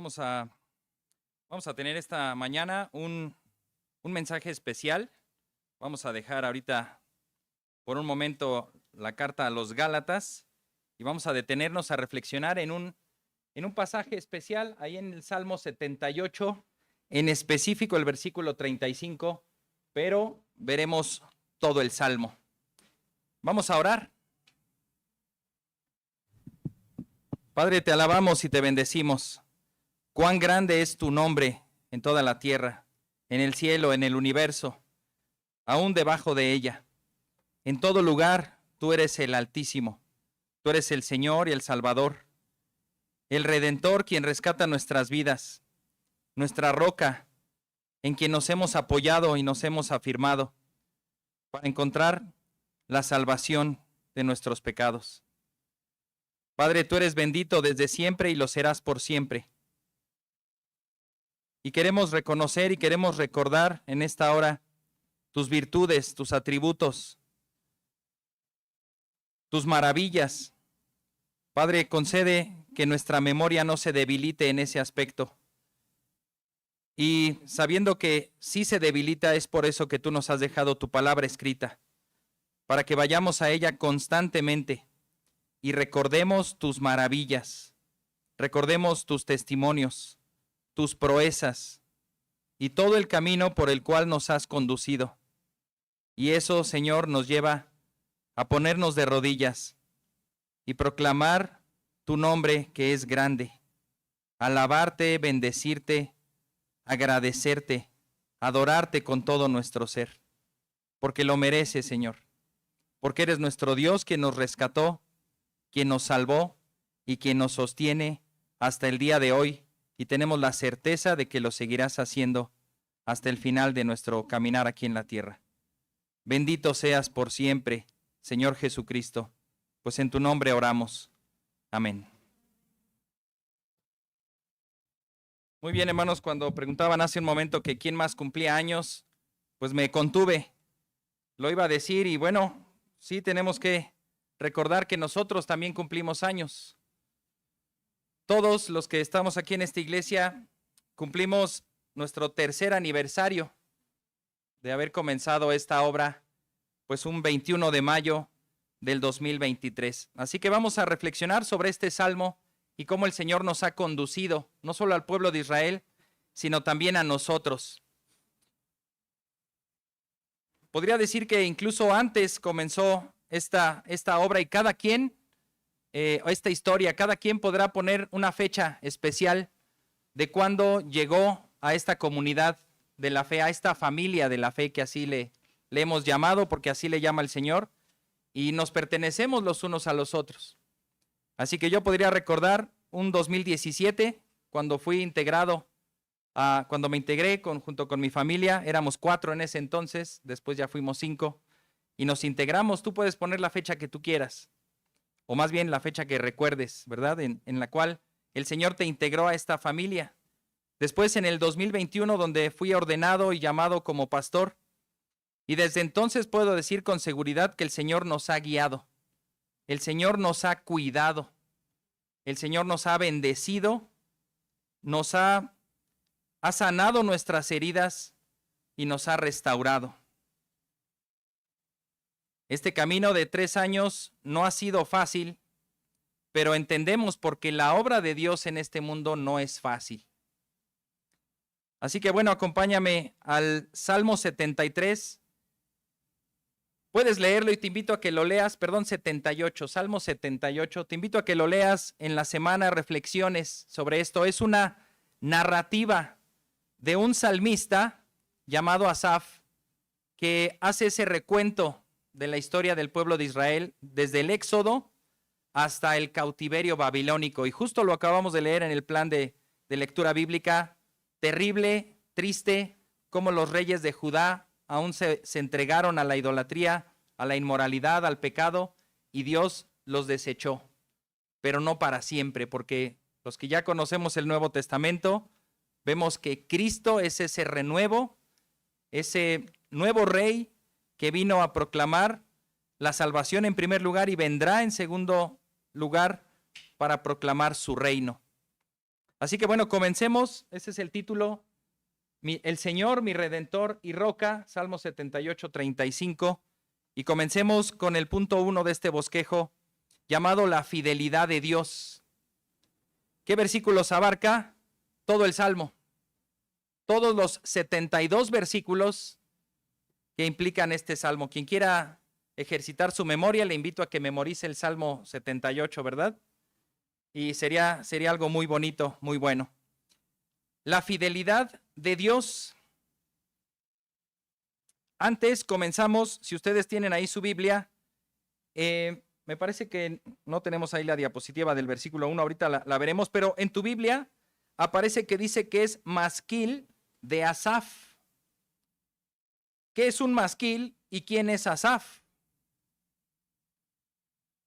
Vamos a tener esta mañana un mensaje especial. Vamos a dejar ahorita por un momento la carta a los Gálatas y vamos a detenernos a reflexionar en un pasaje especial ahí en el Salmo 78, en específico el versículo 35, pero veremos todo el Salmo. Vamos a orar. Padre, te alabamos y te bendecimos. Cuán grande es tu nombre en toda la tierra, en el cielo, en el universo, aún debajo de ella. En todo lugar, tú eres el Altísimo. Tú eres el Señor y el Salvador, el Redentor, quien rescata nuestras vidas, nuestra roca, en quien nos hemos apoyado y nos hemos afirmado para encontrar la salvación de nuestros pecados. Padre, tú eres bendito desde siempre y lo serás por siempre. Y queremos reconocer y queremos recordar en esta hora tus virtudes, tus atributos, tus maravillas. Padre, concede que nuestra memoria no se debilite en ese aspecto. Y sabiendo que sí se debilita, es por eso que tú nos has dejado tu palabra escrita, para que vayamos a ella constantemente y recordemos tus maravillas, recordemos tus testimonios, tus proezas y todo el camino por el cual nos has conducido. Y eso, Señor, nos lleva a ponernos de rodillas y proclamar tu nombre que es grande, alabarte, bendecirte, agradecerte, adorarte con todo nuestro ser, porque lo mereces, Señor, porque eres nuestro Dios quien nos rescató, quien nos salvó y quien nos sostiene hasta el día de hoy, y tenemos la certeza de que lo seguirás haciendo hasta el final de nuestro caminar aquí en la tierra. Bendito seas por siempre, Señor Jesucristo, pues en tu nombre oramos. Amén. Muy bien, hermanos, cuando preguntaban hace un momento que quién más cumplía años, pues me contuve. Lo iba a decir y bueno, sí tenemos que recordar que nosotros también cumplimos años. Todos los que estamos aquí en esta iglesia cumplimos nuestro tercer aniversario de haber comenzado esta obra, pues un 21 de mayo del 2023. Así que vamos a reflexionar sobre este salmo y cómo el Señor nos ha conducido, no solo al pueblo de Israel, sino también a nosotros. Podría decir que incluso antes comenzó esta obra y cada quien, esta historia, cada quien podrá poner una fecha especial de cuando llegó a esta comunidad de la fe, a esta familia de la fe que así le hemos llamado, porque así le llama el Señor, y nos pertenecemos los unos a los otros. Así que yo podría recordar un 2017, cuando fui integrado, cuando me integré junto con mi familia, éramos 4 en ese entonces, después ya fuimos 5, y nos integramos. Tú puedes poner la fecha que tú quieras, o más bien la fecha que recuerdes, ¿verdad? En la cual el Señor te integró a esta familia. Después en el 2021, donde fui ordenado y llamado como pastor, y desde entonces puedo decir con seguridad que el Señor nos ha guiado, el Señor nos ha cuidado, el Señor nos ha bendecido, nos ha sanado nuestras heridas y nos ha restaurado. Este camino de 3 años no ha sido fácil, pero entendemos porque la obra de Dios en este mundo no es fácil. Así que bueno, acompáñame al Salmo 73. Puedes leerlo y te invito a que lo leas, 78, Salmo 78. Te invito a que lo leas en la semana, reflexiones sobre esto. Es una narrativa de un salmista llamado Asaf que hace ese recuento de la historia del pueblo de Israel desde el Éxodo hasta el cautiverio babilónico. Y justo lo acabamos de leer en el plan de lectura bíblica. Terrible, triste, cómo los reyes de Judá aún se entregaron a la idolatría, a la inmoralidad, al pecado, y Dios los desechó. Pero no para siempre, porque los que ya conocemos el Nuevo Testamento, vemos que Cristo es ese renuevo, ese nuevo rey que vino a proclamar la salvación en primer lugar y vendrá en segundo lugar para proclamar su reino. Así que bueno, comencemos. Ese es el título. El Señor, mi Redentor y Roca, Salmo 78, 35. Y comencemos con el punto 1 de este bosquejo, llamado la fidelidad de Dios. ¿Qué versículos abarca? Todo el Salmo. Todos los 72 versículos que implican este Salmo. Quien quiera ejercitar su memoria, le invito a que memorice el Salmo 78, ¿verdad? Y sería algo muy bonito, muy bueno. La fidelidad de Dios. Antes comenzamos, si ustedes tienen ahí su Biblia, me parece que no tenemos ahí la diapositiva del versículo 1, ahorita la veremos, pero en tu Biblia aparece que dice que es masquil de Asaf. ¿Qué es un masquil y quién es Asaf?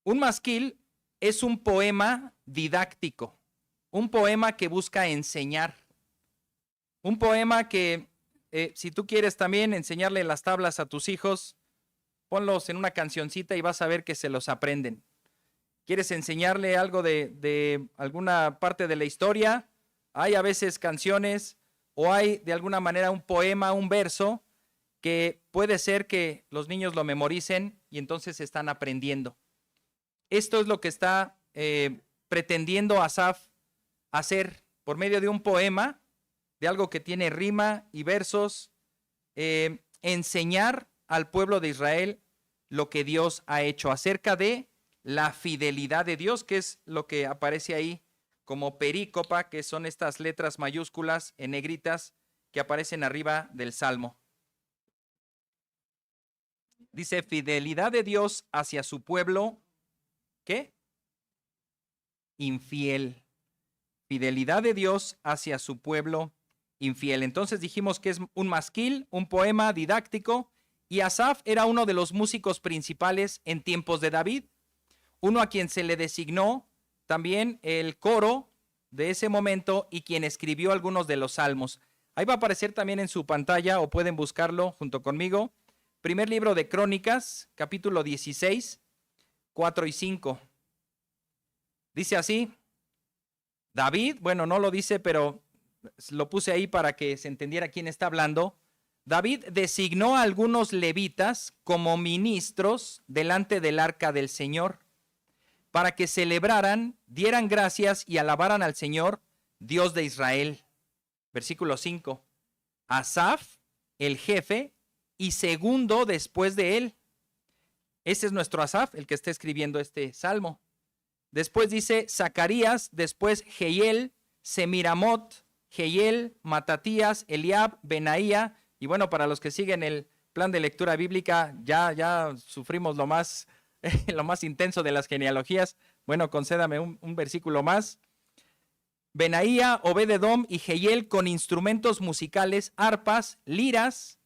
Un masquil es un poema didáctico, un poema que busca enseñar, un poema que si tú quieres también enseñarle las tablas a tus hijos, ponlos en una cancioncita y vas a ver que se los aprenden. ¿Quieres enseñarle algo de alguna parte de la historia? Hay a veces canciones o hay de alguna manera un poema, un verso, que puede ser que los niños lo memoricen y entonces están aprendiendo. Esto es lo que está pretendiendo Asaf hacer por medio de un poema, de algo que tiene rima y versos, enseñar al pueblo de Israel lo que Dios ha hecho acerca de la fidelidad de Dios, que es lo que aparece ahí como perícopa, que son estas letras mayúsculas en negritas que aparecen arriba del Salmo. Dice, fidelidad de Dios hacia su pueblo, ¿qué? Infiel. Fidelidad de Dios hacia su pueblo infiel. Entonces dijimos que es un masquil, un poema didáctico, y Asaf era uno de los músicos principales en tiempos de David, uno a quien se le designó también el coro de ese momento y quien escribió algunos de los salmos. Ahí va a aparecer también en su pantalla, o pueden buscarlo junto conmigo. Primer libro de Crónicas, capítulo 16, 4 y 5. Dice así, David, bueno, no lo dice, pero lo puse ahí para que se entendiera quién está hablando. David designó a algunos levitas como ministros delante del arca del Señor, para que celebraran, dieran gracias y alabaran al Señor, Dios de Israel. Versículo 5. Asaf, el jefe, y segundo después de él. Ese es nuestro Asaf, el que está escribiendo este salmo. Después dice Zacarías, después Jehiel, Semiramot, Jehiel, Matatías, Eliab, Benaía. Y bueno, para los que siguen el plan de lectura bíblica, ya sufrimos lo más intenso de las genealogías. Bueno, concédame un versículo más. Benaía, Obed-edom y Jehiel con instrumentos musicales, arpas, liras.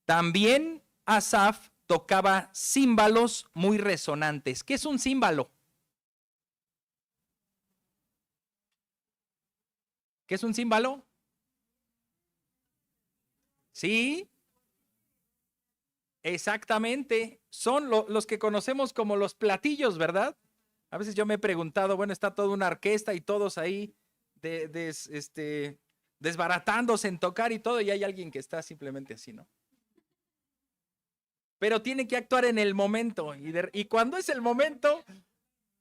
También Asaf tocaba címbalos muy resonantes. ¿Qué es un címbalo? ¿Qué es un címbalo? Sí, exactamente. Son los que conocemos como los platillos, ¿verdad? A veces yo me he preguntado, bueno, está toda una orquesta y todos ahí desbaratándose en tocar y todo, y hay alguien que está simplemente así, ¿no? Pero tiene que actuar en el momento, y cuando es el momento,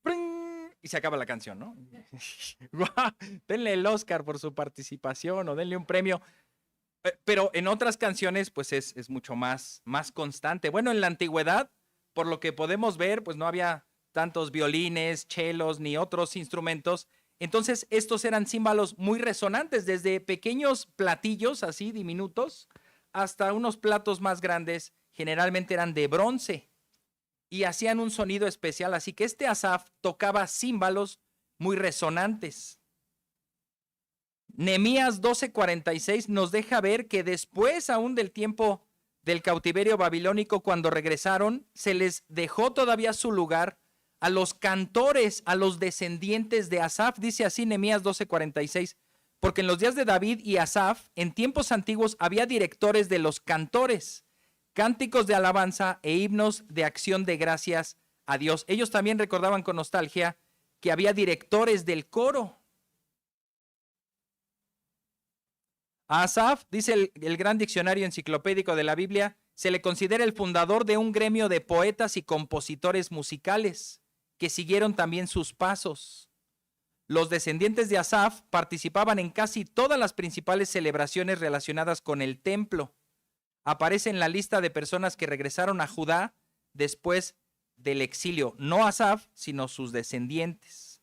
¡pring! Y se acaba la canción, ¿no? Denle el Oscar por su participación o denle un premio. Pero en otras canciones, pues es mucho más constante. Bueno, en la antigüedad, por lo que podemos ver, pues no había tantos violines, chelos, ni otros instrumentos. Entonces, estos eran címbalos muy resonantes, desde pequeños platillos así diminutos hasta unos platos más grandes, generalmente eran de bronce y hacían un sonido especial. Así que este Asaf tocaba címbalos muy resonantes. Nehemías 12:46 nos deja ver que después aún del tiempo del cautiverio babilónico, cuando regresaron, se les dejó todavía su lugar a los cantores, a los descendientes de Asaf. Dice así Nehemías 12:46, porque en los días de David y Asaf, en tiempos antiguos, había directores de los cantores, cánticos de alabanza e himnos de acción de gracias a Dios. Ellos también recordaban con nostalgia que había directores del coro. A Asaf, dice el gran diccionario enciclopédico de la Biblia, se le considera el fundador de un gremio de poetas y compositores musicales que siguieron también sus pasos. Los descendientes de Asaf participaban en casi todas las principales celebraciones relacionadas con el templo. Aparece en la lista de personas que regresaron a Judá después del exilio, no Asaf, sino sus descendientes.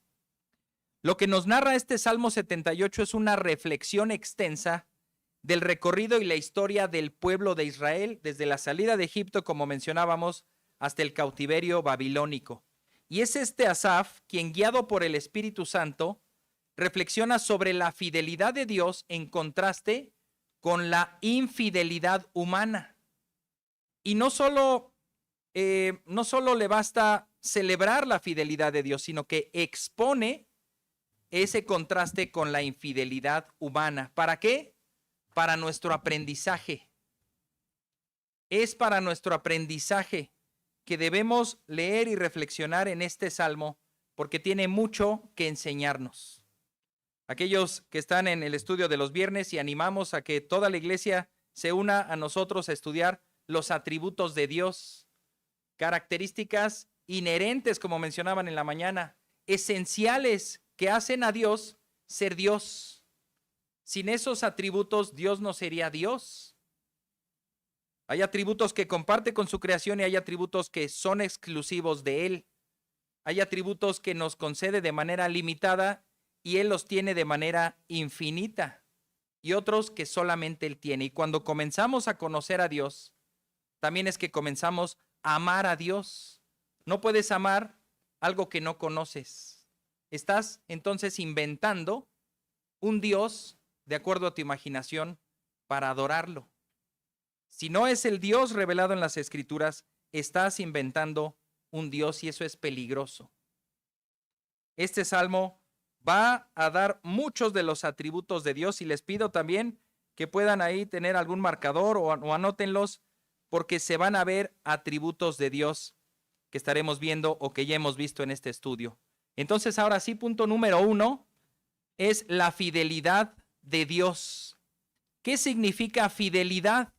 Lo que nos narra este Salmo 78 es una reflexión extensa del recorrido y la historia del pueblo de Israel desde la salida de Egipto, como mencionábamos, hasta el cautiverio babilónico. Y es este Asaf quien, guiado por el Espíritu Santo, reflexiona sobre la fidelidad de Dios en contraste con la infidelidad humana. Y no solo le basta celebrar la fidelidad de Dios, sino que expone ese contraste con la infidelidad humana. ¿Para qué? Para nuestro aprendizaje. Es para nuestro aprendizaje que debemos leer y reflexionar en este salmo, porque tiene mucho que enseñarnos. Aquellos que están en el estudio de los viernes, y animamos a que toda la iglesia se una a nosotros a estudiar los atributos de Dios, características inherentes, como mencionaban en la mañana, esenciales que hacen a Dios ser Dios. Sin esos atributos, Dios no sería Dios. Hay atributos que comparte con su creación y hay atributos que son exclusivos de Él. Hay atributos que nos concede de manera limitada y Él los tiene de manera infinita. Y otros que solamente Él tiene. Y cuando comenzamos a conocer a Dios, también es que comenzamos a amar a Dios. No puedes amar algo que no conoces. Estás entonces inventando un Dios de acuerdo a tu imaginación para adorarlo. Si no es el Dios revelado en las Escrituras, estás inventando un Dios y eso es peligroso. Este salmo va a dar muchos de los atributos de Dios y les pido también que puedan ahí tener algún marcador o anótenlos, porque se van a ver atributos de Dios que estaremos viendo o que ya hemos visto en este estudio. Entonces, ahora sí, punto número 1 es la fidelidad de Dios. ¿Qué significa fidelidad?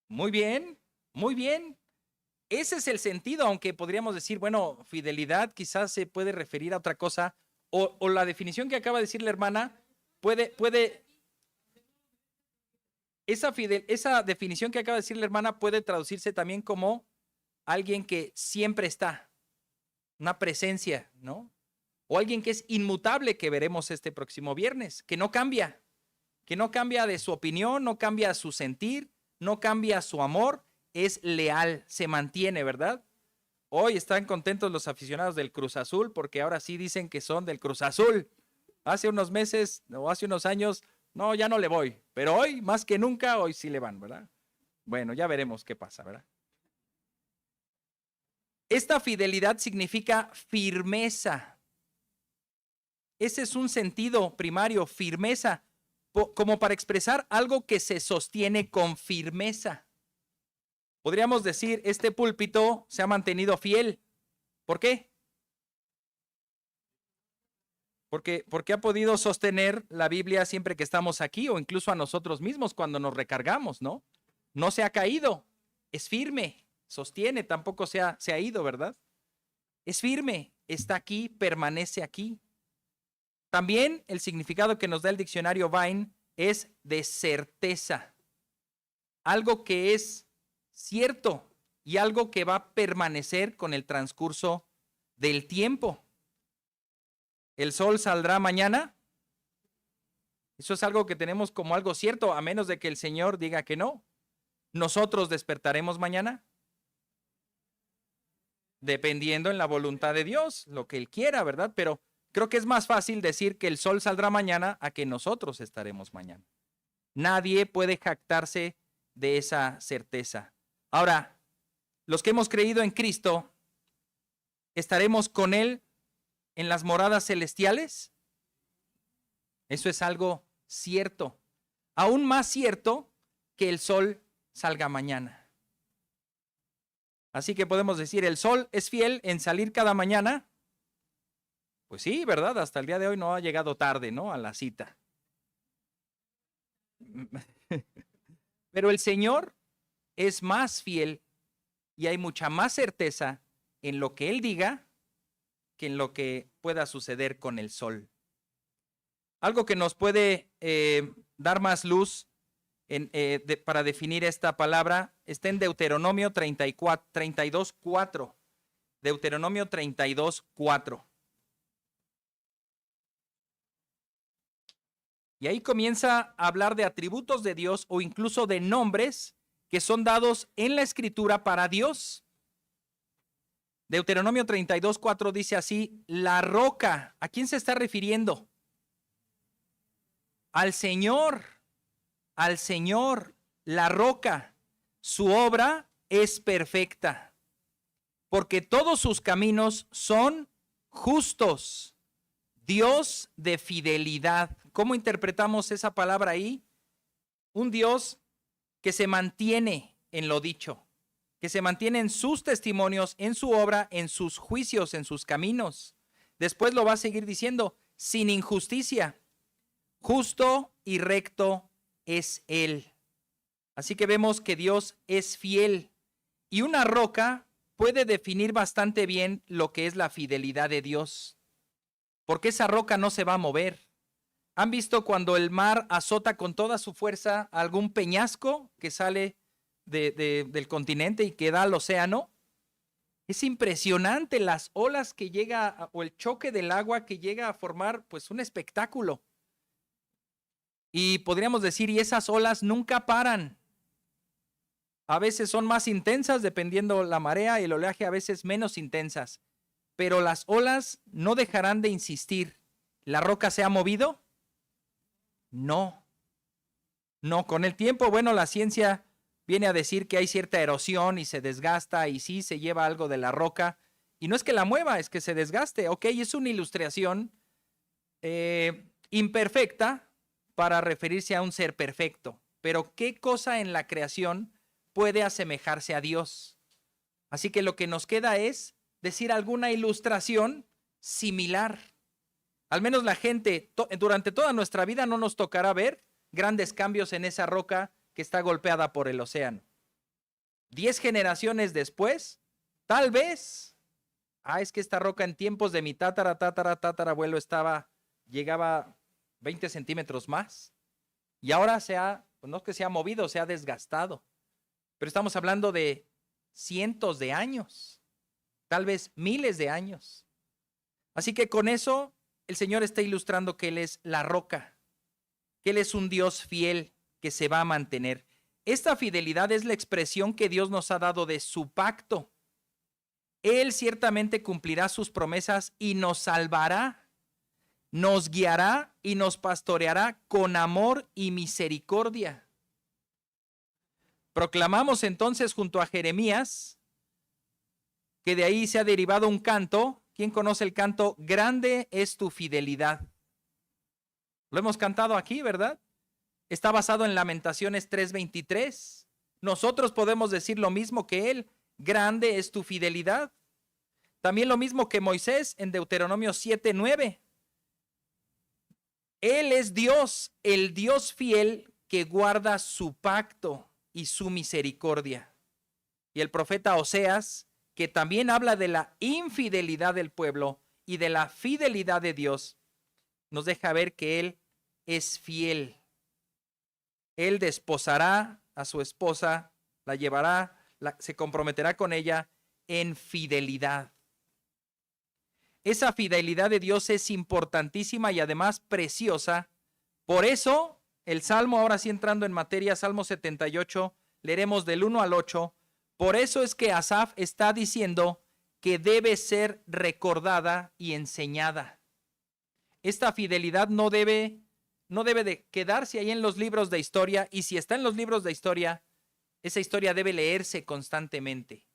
Muy bien, muy bien. Ese es el sentido, aunque podríamos decir, bueno, fidelidad quizás se puede referir a otra cosa, o la definición que acaba de decir la hermana esa definición que acaba de decir la hermana puede traducirse también como alguien que siempre está, una presencia, ¿no? O alguien que es inmutable, que veremos este próximo viernes, que no cambia de su opinión, no cambia su sentir, no cambia su amor, es leal, se mantiene, ¿verdad? Hoy están contentos los aficionados del Cruz Azul porque ahora sí dicen que son del Cruz Azul. Hace unos meses o hace unos años, no, ya no le voy, pero hoy, más que nunca, hoy sí le van, ¿verdad? Bueno, ya veremos qué pasa, ¿verdad? Esta fidelidad significa firmeza. Ese es un sentido primario, firmeza, como para expresar algo que se sostiene con firmeza. Podríamos decir, este púlpito se ha mantenido fiel. ¿Por qué? Porque ha podido sostener la Biblia siempre que estamos aquí o incluso a nosotros mismos cuando nos recargamos, ¿no? No se ha caído, es firme, sostiene, tampoco se ha ido, ¿verdad? Es firme, está aquí, permanece aquí. También el significado que nos da el diccionario Vine es de certeza. Algo que es cierto y algo que va a permanecer con el transcurso del tiempo. ¿El sol saldrá mañana? Eso es algo que tenemos como algo cierto, a menos de que el Señor diga que no. ¿Nosotros despertaremos mañana? Dependiendo en la voluntad de Dios, lo que Él quiera, ¿verdad? Pero creo que es más fácil decir que el sol saldrá mañana a que nosotros estaremos mañana. Nadie puede jactarse de esa certeza. Ahora, los que hemos creído en Cristo, ¿estaremos con Él en las moradas celestiales? Eso es algo cierto, aún más cierto que el sol salga mañana. Así que podemos decir, el sol es fiel en salir cada mañana, Pues sí, ¿verdad? Hasta el día de hoy no ha llegado tarde, ¿no? A la cita. Pero el Señor es más fiel y hay mucha más certeza en lo que Él diga que en lo que pueda suceder con el sol. Algo que nos puede dar más luz para definir esta palabra está en Deuteronomio 32:4. Deuteronomio 32:4. Y ahí comienza a hablar de atributos de Dios o incluso de nombres que son dados en la Escritura para Dios. Deuteronomio 32:4 dice así: la roca. ¿A quién se está refiriendo? Al Señor, la roca. Su obra es perfecta, porque todos sus caminos son justos. Dios de fidelidad. ¿Cómo interpretamos esa palabra ahí? Un Dios que se mantiene en lo dicho, que se mantiene en sus testimonios, en su obra, en sus juicios, en sus caminos. Después lo va a seguir diciendo: sin injusticia, justo y recto es Él. Así que vemos que Dios es fiel. Y una roca puede definir bastante bien lo que es la fidelidad de Dios, porque esa roca no se va a mover. ¿Han visto cuando el mar azota con toda su fuerza algún peñasco que sale del continente y que da al océano? Es impresionante las olas que llega o el choque del agua que llega a formar pues un espectáculo. Y podríamos decir, y esas olas nunca paran. A veces son más intensas dependiendo la marea y el oleaje, a veces menos intensas. Pero las olas no dejarán de insistir. ¿La roca se ha movido? No. No, con el tiempo, bueno, la ciencia viene a decir que hay cierta erosión y se desgasta y sí se lleva algo de la roca. Y no es que la mueva, es que se desgaste. Ok, es una ilustración imperfecta para referirse a un ser perfecto. Pero ¿qué cosa en la creación puede asemejarse a Dios? Así que lo que nos queda es decir alguna ilustración similar. Al menos la gente, durante toda nuestra vida no nos tocará ver grandes cambios en esa roca que está golpeada por el océano. 10 generaciones después, tal vez, es que esta roca en tiempos de mi tatarabuelo llegaba 20 centímetros más. Y ahora no es que se ha movido, se ha desgastado. Pero estamos hablando de cientos de años, tal vez miles de años. Así que con eso el Señor está ilustrando que Él es la roca, que Él es un Dios fiel que se va a mantener. Esta fidelidad es la expresión que Dios nos ha dado de su pacto. Él ciertamente cumplirá sus promesas y nos salvará, nos guiará y nos pastoreará con amor y misericordia. Proclamamos entonces junto a Jeremías que de ahí se ha derivado un canto. ¿Quién conoce el canto? Grande es tu fidelidad. Lo hemos cantado aquí, ¿verdad? Está basado en Lamentaciones 3:23. Nosotros podemos decir lo mismo que él. Grande es tu fidelidad. También lo mismo que Moisés en Deuteronomio 7:9. Él es Dios, el Dios fiel que guarda su pacto y su misericordia. Y el profeta Oseas, que también habla de la infidelidad del pueblo y de la fidelidad de Dios, nos deja ver que Él es fiel. Él desposará a su esposa, la llevará, se comprometerá con ella en fidelidad. Esa fidelidad de Dios es importantísima y además preciosa. Por eso, el Salmo, ahora sí entrando en materia, Salmo 78, leeremos del 1 al 8. Por eso es que Asaf está diciendo que debe ser recordada y enseñada. Esta fidelidad no debe de quedarse ahí en los libros de historia, y si está en los libros de historia, esa historia debe leerse constantemente.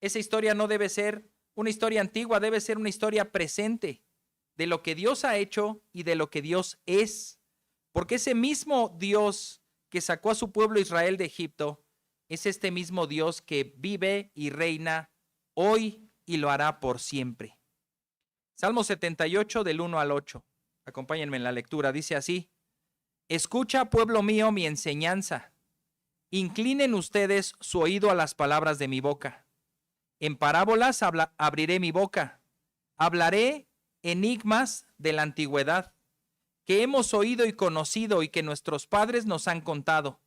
Esa historia no debe ser una historia antigua, debe ser una historia presente de lo que Dios ha hecho y de lo que Dios es. Porque ese mismo Dios que sacó a su pueblo Israel de Egipto es este mismo Dios que vive y reina hoy y lo hará por siempre. Salmo 78 del 1 al 8. Acompáñenme en la lectura. Dice así: Escucha, pueblo mío, mi enseñanza. Inclinen ustedes su oído a las palabras de mi boca. En parábolas abriré mi boca. Hablaré enigmas de la antigüedad, que hemos oído y conocido y que nuestros padres nos han contado.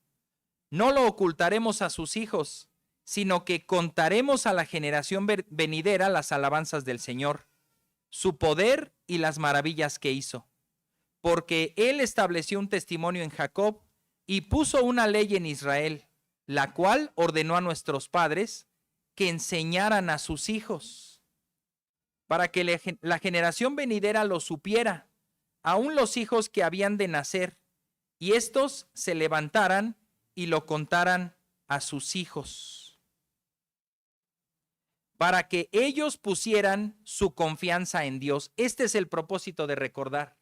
No lo ocultaremos a sus hijos, sino que contaremos a la generación venidera las alabanzas del Señor, su poder y las maravillas que hizo. Porque Él estableció un testimonio en Jacob y puso una ley en Israel, la cual ordenó a nuestros padres que enseñaran a sus hijos, para que la generación venidera lo supiera, aun los hijos que habían de nacer, y éstos se levantaran y lo contaran a sus hijos, para que ellos pusieran su confianza en Dios. Este es el propósito de recordar.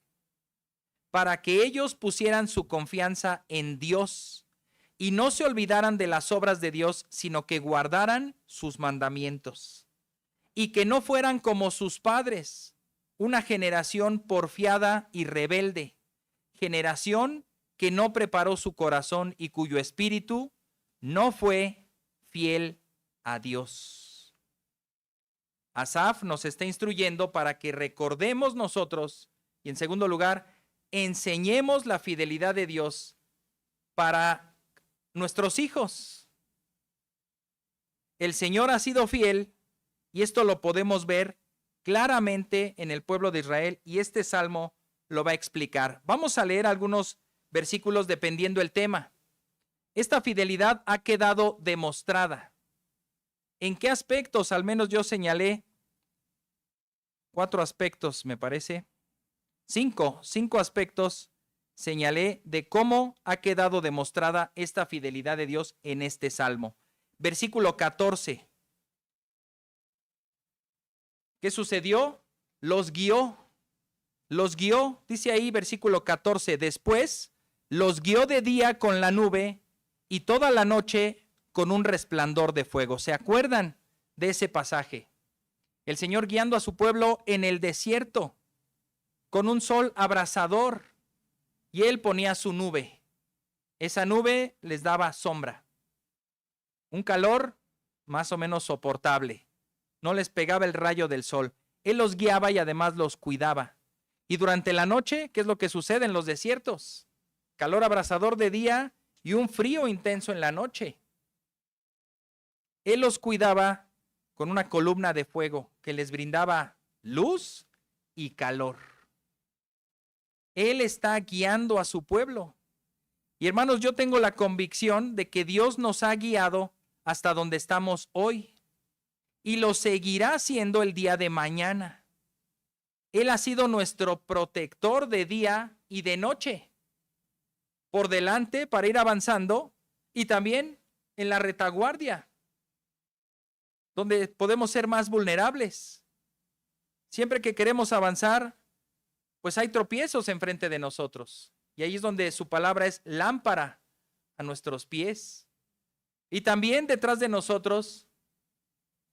Para que ellos pusieran su confianza en Dios y no se olvidaran de las obras de Dios, sino que guardaran sus mandamientos, y que no fueran como sus padres, una generación porfiada y rebelde, generación que no preparó su corazón y cuyo espíritu no fue fiel a Dios. Asaf nos está instruyendo para que recordemos nosotros, y en segundo lugar, enseñemos la fidelidad de Dios para nuestros hijos. El Señor ha sido fiel, y esto lo podemos ver claramente en el pueblo de Israel, y este salmo lo va a explicar. Vamos a leer algunos versículos dependiendo el tema. Esta fidelidad ha quedado demostrada. ¿En qué aspectos? Al menos yo señalé 4 aspectos, me parece. 5 aspectos señalé de cómo ha quedado demostrada esta fidelidad de Dios en este salmo. Versículo 14. ¿Qué sucedió? Los guió, dice ahí versículo 14, después los guió de día con la nube y toda la noche con un resplandor de fuego. ¿Se acuerdan de ese pasaje? El Señor guiando a su pueblo en el desierto con un sol abrasador, y Él ponía su nube. Esa nube les daba sombra, un calor más o menos soportable. No les pegaba el rayo del sol. Él los guiaba y además los cuidaba. Y durante la noche, ¿qué es lo que sucede en los desiertos? Calor abrasador de día y un frío intenso en la noche. Él los cuidaba con una columna de fuego que les brindaba luz y calor. Él está guiando a su pueblo. Y hermanos, yo tengo la convicción de que Dios nos ha guiado hasta donde estamos hoy, y lo seguirá haciendo el día de mañana. Él ha sido nuestro protector de día y de noche, por delante para ir avanzando, y también en la retaguardia, donde podemos ser más vulnerables. Siempre que queremos avanzar, pues hay tropiezos enfrente de nosotros, y ahí es donde su palabra es lámpara a nuestros pies. Y también detrás de nosotros,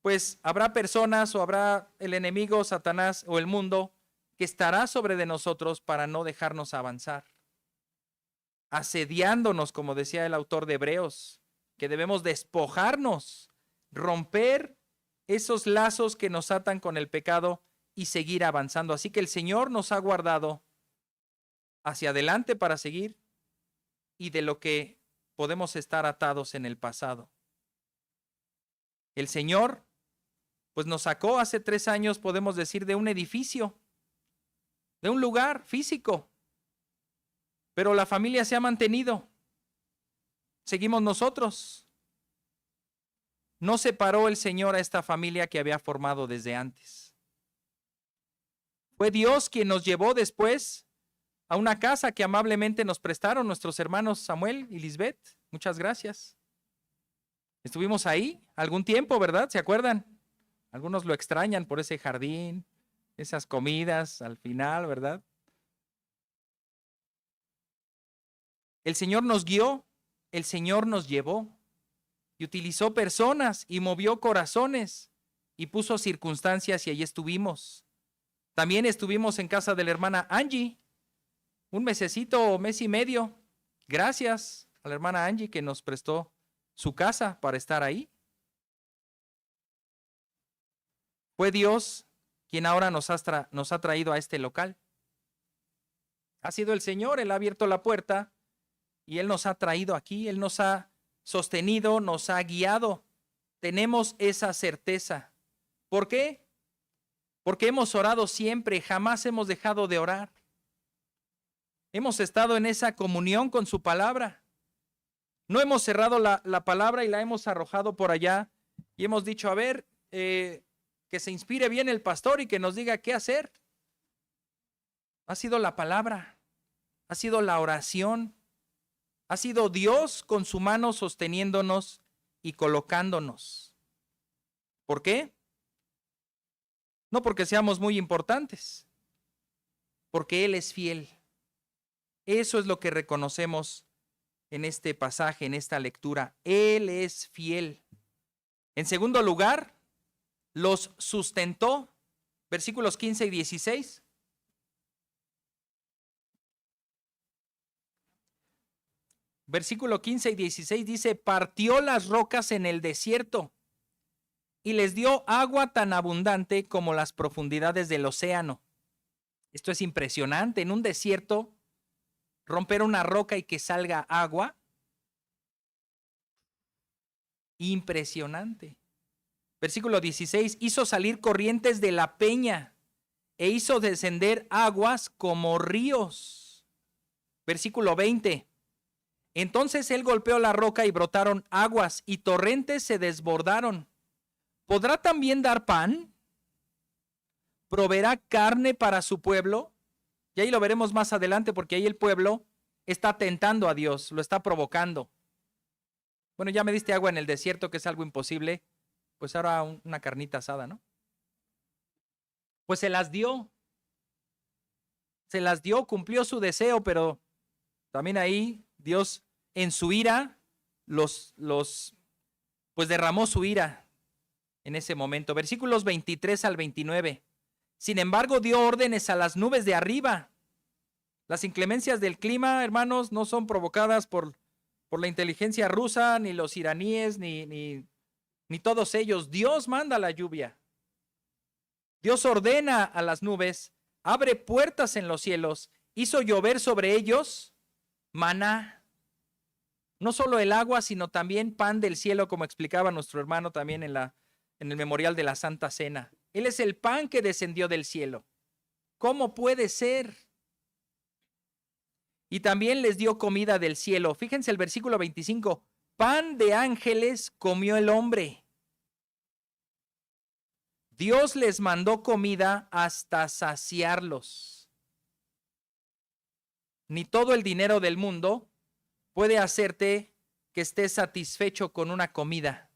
pues habrá personas o habrá el enemigo, Satanás o el mundo, que estará sobre de nosotros para no dejarnos avanzar, asediándonos, como decía el autor de Hebreos, que debemos despojarnos, romper esos lazos que nos atan con el pecado y seguir avanzando. Así que el Señor nos ha guardado hacia adelante para seguir, y de lo que podemos estar atados en el pasado. El Señor, pues nos sacó hace 3 años, podemos decir, de un edificio, de un lugar físico, pero la familia se ha mantenido. Seguimos nosotros. No separó el Señor a esta familia que había formado desde antes. Fue Dios quien nos llevó después a una casa que amablemente nos prestaron nuestros hermanos Samuel y Lisbeth. Muchas gracias. Estuvimos ahí algún tiempo, ¿verdad? ¿Se acuerdan? Algunos lo extrañan por ese jardín, esas comidas al final, ¿verdad? El Señor nos guió, el Señor nos llevó y utilizó personas y movió corazones y puso circunstancias, y ahí estuvimos. También estuvimos en casa de la hermana Angie, un mesecito o mes y medio. Gracias a la hermana Angie que nos prestó su casa para estar ahí. Fue Dios quien ahora nos ha traído a este local. Ha sido el Señor, Él ha abierto la puerta y Él nos ha traído aquí, Él nos ha sostenido, nos ha guiado. Tenemos esa certeza. ¿Por qué? Porque hemos orado siempre, jamás hemos dejado de orar. Hemos estado en esa comunión con su palabra. No hemos cerrado la palabra y la hemos arrojado por allá y hemos dicho, a ver, que se inspire bien el pastor y que nos diga qué hacer. Ha sido la palabra, ha sido la oración, ha sido Dios con su mano sosteniéndonos y colocándonos. ¿Por qué? No porque seamos muy importantes, porque Él es fiel. Eso es lo que reconocemos en este pasaje, en esta lectura. Él es fiel. En segundo lugar, los sustentó, versículos 15 y 16. Versículo 15 y 16 dice, partió las rocas en el desierto y les dio agua tan abundante como las profundidades del océano. Esto es impresionante, en un desierto, romper una roca y que salga agua. Impresionante. Versículo 16, hizo salir corrientes de la peña e hizo descender aguas como ríos. Versículo 20, entonces él golpeó la roca y brotaron aguas y torrentes se desbordaron. ¿Podrá también dar pan? ¿Proveerá carne para su pueblo? Y ahí lo veremos más adelante porque ahí el pueblo está tentando a Dios, lo está provocando. Bueno, ya me diste agua en el desierto, que es algo imposible. Pues ahora una carnita asada, ¿no? Pues se las dio, cumplió su deseo, pero también ahí Dios en su ira pues derramó su ira en ese momento. Versículos 23 al 29. Sin embargo, dio órdenes a las nubes de arriba. Las inclemencias del clima, hermanos, no son provocadas por la inteligencia rusa, ni los iraníes, ni todos ellos. Dios manda la lluvia. Dios ordena a las nubes, abre puertas en los cielos, hizo llover sobre ellos maná. No solo el agua, sino también pan del cielo, como explicaba nuestro hermano también en el memorial de la Santa Cena. Él es el pan que descendió del cielo. ¿Cómo puede ser? Y también les dio comida del cielo. Fíjense el versículo 25. Pan de ángeles comió el hombre. Dios les mandó comida hasta saciarlos. Ni todo el dinero del mundo puede hacerte que estés satisfecho con una comida.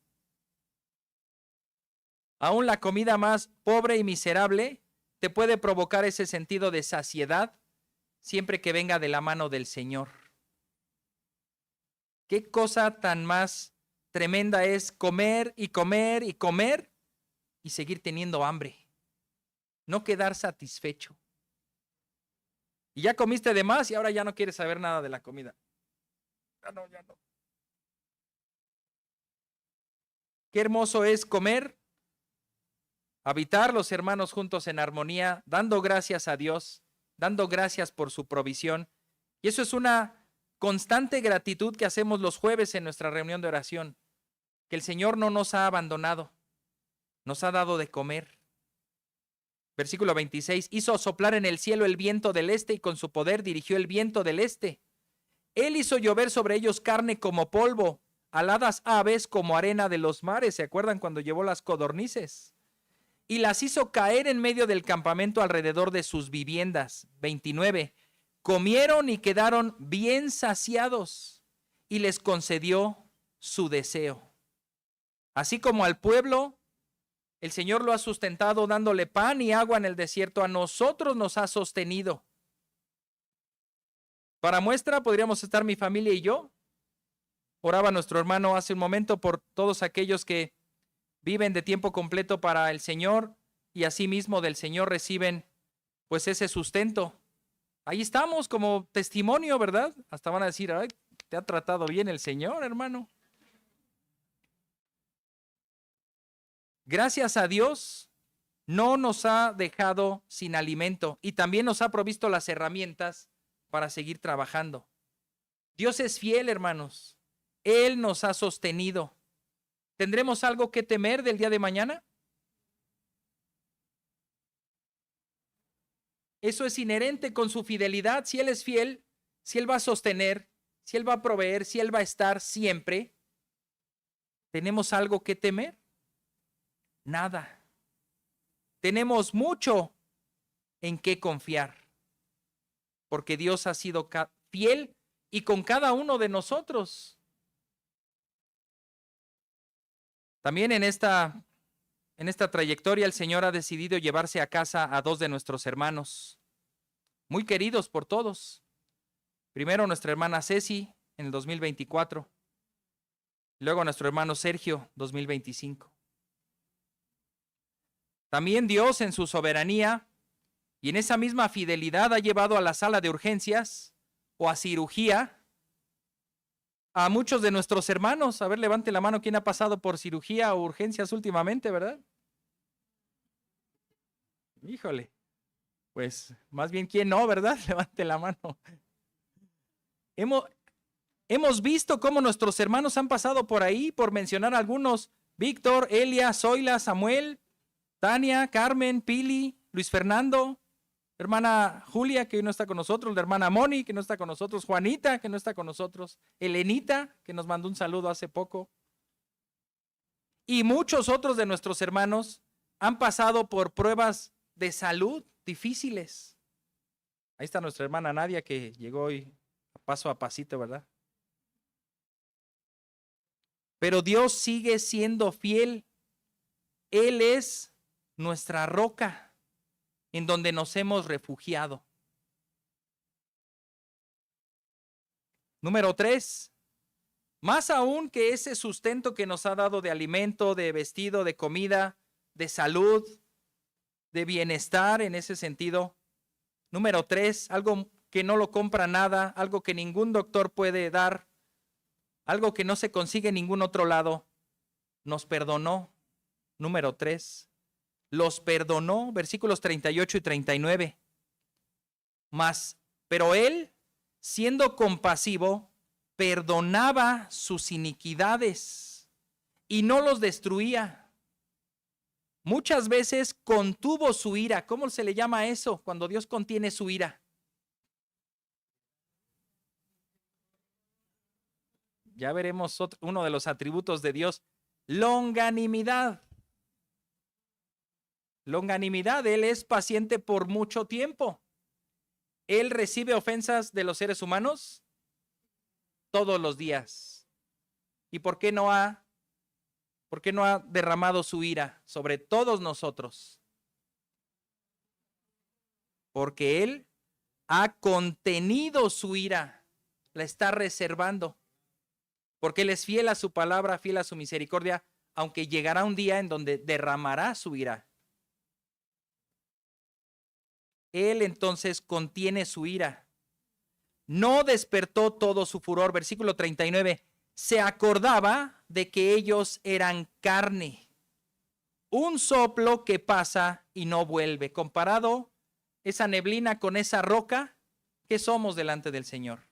Aún la comida más pobre y miserable te puede provocar ese sentido de saciedad siempre que venga de la mano del Señor. ¿Qué cosa tan más tremenda es comer y comer y comer y seguir teniendo hambre? No quedar satisfecho. Y ya comiste de más y ahora ya no quieres saber nada de la comida. Ya no. Qué hermoso es comer, habitar los hermanos juntos en armonía, dando gracias a Dios, dando gracias por su provisión. Y eso es una constante gratitud que hacemos los jueves en nuestra reunión de oración, que el Señor no nos ha abandonado, nos ha dado de comer. Versículo 26, hizo soplar en el cielo el viento del este y con su poder dirigió el viento del este. Él hizo llover sobre ellos carne como polvo, aladas aves como arena de los mares. ¿Se acuerdan cuando llevó las codornices? Y las hizo caer en medio del campamento alrededor de sus viviendas. 29. Comieron y quedaron bien saciados y les concedió su deseo. Así como al pueblo, el Señor lo ha sustentado dándole pan y agua en el desierto, a nosotros nos ha sostenido. Para muestra, podríamos estar mi familia y yo. Oraba nuestro hermano hace un momento por todos aquellos que viven de tiempo completo para el Señor y asimismo del Señor reciben pues ese sustento. Ahí estamos como testimonio, ¿verdad? Hasta van a decir, ay, te ha tratado bien el Señor, hermano. Gracias a Dios, no nos ha dejado sin alimento y también nos ha provisto las herramientas para seguir trabajando. Dios es fiel, hermanos. Él nos ha sostenido. ¿Tendremos algo que temer del día de mañana? Eso es inherente con su fidelidad. Si Él es fiel, si Él va a sostener, si Él va a proveer, si Él va a estar siempre, ¿tenemos algo que temer? Nada. Tenemos mucho en qué confiar, porque Dios ha sido fiel y con cada uno de nosotros. También en esta trayectoria el Señor ha decidido llevarse a casa a 2 de nuestros hermanos, muy queridos por todos. Primero nuestra hermana Ceci en el 2024, luego nuestro hermano Sergio 2025. También Dios en su soberanía y en esa misma fidelidad ha llevado a la sala de urgencias o a cirugía a muchos de nuestros hermanos. A ver, levante la mano, ¿quién ha pasado por cirugía o urgencias últimamente, verdad? Híjole, pues más bien quién no, ¿verdad? Levante la mano. Hemos visto cómo nuestros hermanos han pasado por ahí, por mencionar algunos: Víctor, Elia, Zoila, Samuel, Tania, Carmen, Pili, Luis Fernando, hermana Julia, que hoy no está con nosotros, la hermana Moni, que no está con nosotros, Juanita, que no está con nosotros, Elenita, que nos mandó un saludo hace poco. Y muchos otros de nuestros hermanos han pasado por pruebas de salud difíciles. Ahí está nuestra hermana Nadia, que llegó hoy paso a pasito, ¿verdad? Pero Dios sigue siendo fiel. Él es nuestra roca en donde nos hemos refugiado. Número 3, más aún que ese sustento que nos ha dado de alimento, de vestido, de comida, de salud, de bienestar en ese sentido. Número 3, algo que no lo compra nada, algo que ningún doctor puede dar, algo que no se consigue en ningún otro lado. Nos perdonó. Número 3, los perdonó, versículos 38 y 39. Pero Él, siendo compasivo, perdonaba sus iniquidades y no los destruía. Muchas veces contuvo su ira. ¿Cómo se le llama eso cuando Dios contiene su ira? Ya veremos uno de los atributos de Dios: longanimidad. Longanimidad, Él es paciente por mucho tiempo. Él recibe ofensas de los seres humanos todos los días. ¿Y por qué no ha derramado su ira sobre todos nosotros? Porque Él ha contenido su ira, la está reservando. Porque Él es fiel a su palabra, fiel a su misericordia, aunque llegará un día en donde derramará su ira. Él entonces contiene su ira. No despertó todo su furor. Versículo 39. Se acordaba de que ellos eran carne, un soplo que pasa y no vuelve. Comparado esa neblina con esa roca, ¿qué somos delante del Señor?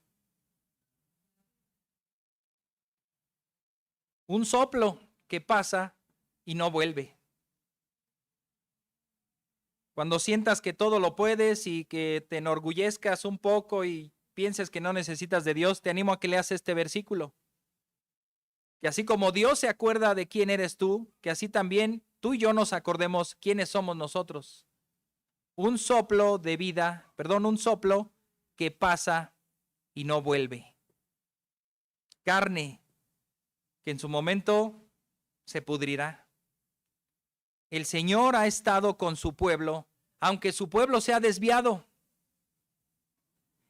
Un soplo que pasa y no vuelve. Cuando sientas que todo lo puedes y que te enorgullezcas un poco y pienses que no necesitas de Dios, te animo a que leas este versículo. Que así como Dios se acuerda de quién eres tú, que así también tú y yo nos acordemos quiénes somos nosotros. Un soplo de vida, un soplo que pasa y no vuelve. Carne que en su momento se pudrirá. El Señor ha estado con su pueblo, aunque su pueblo se ha desviado.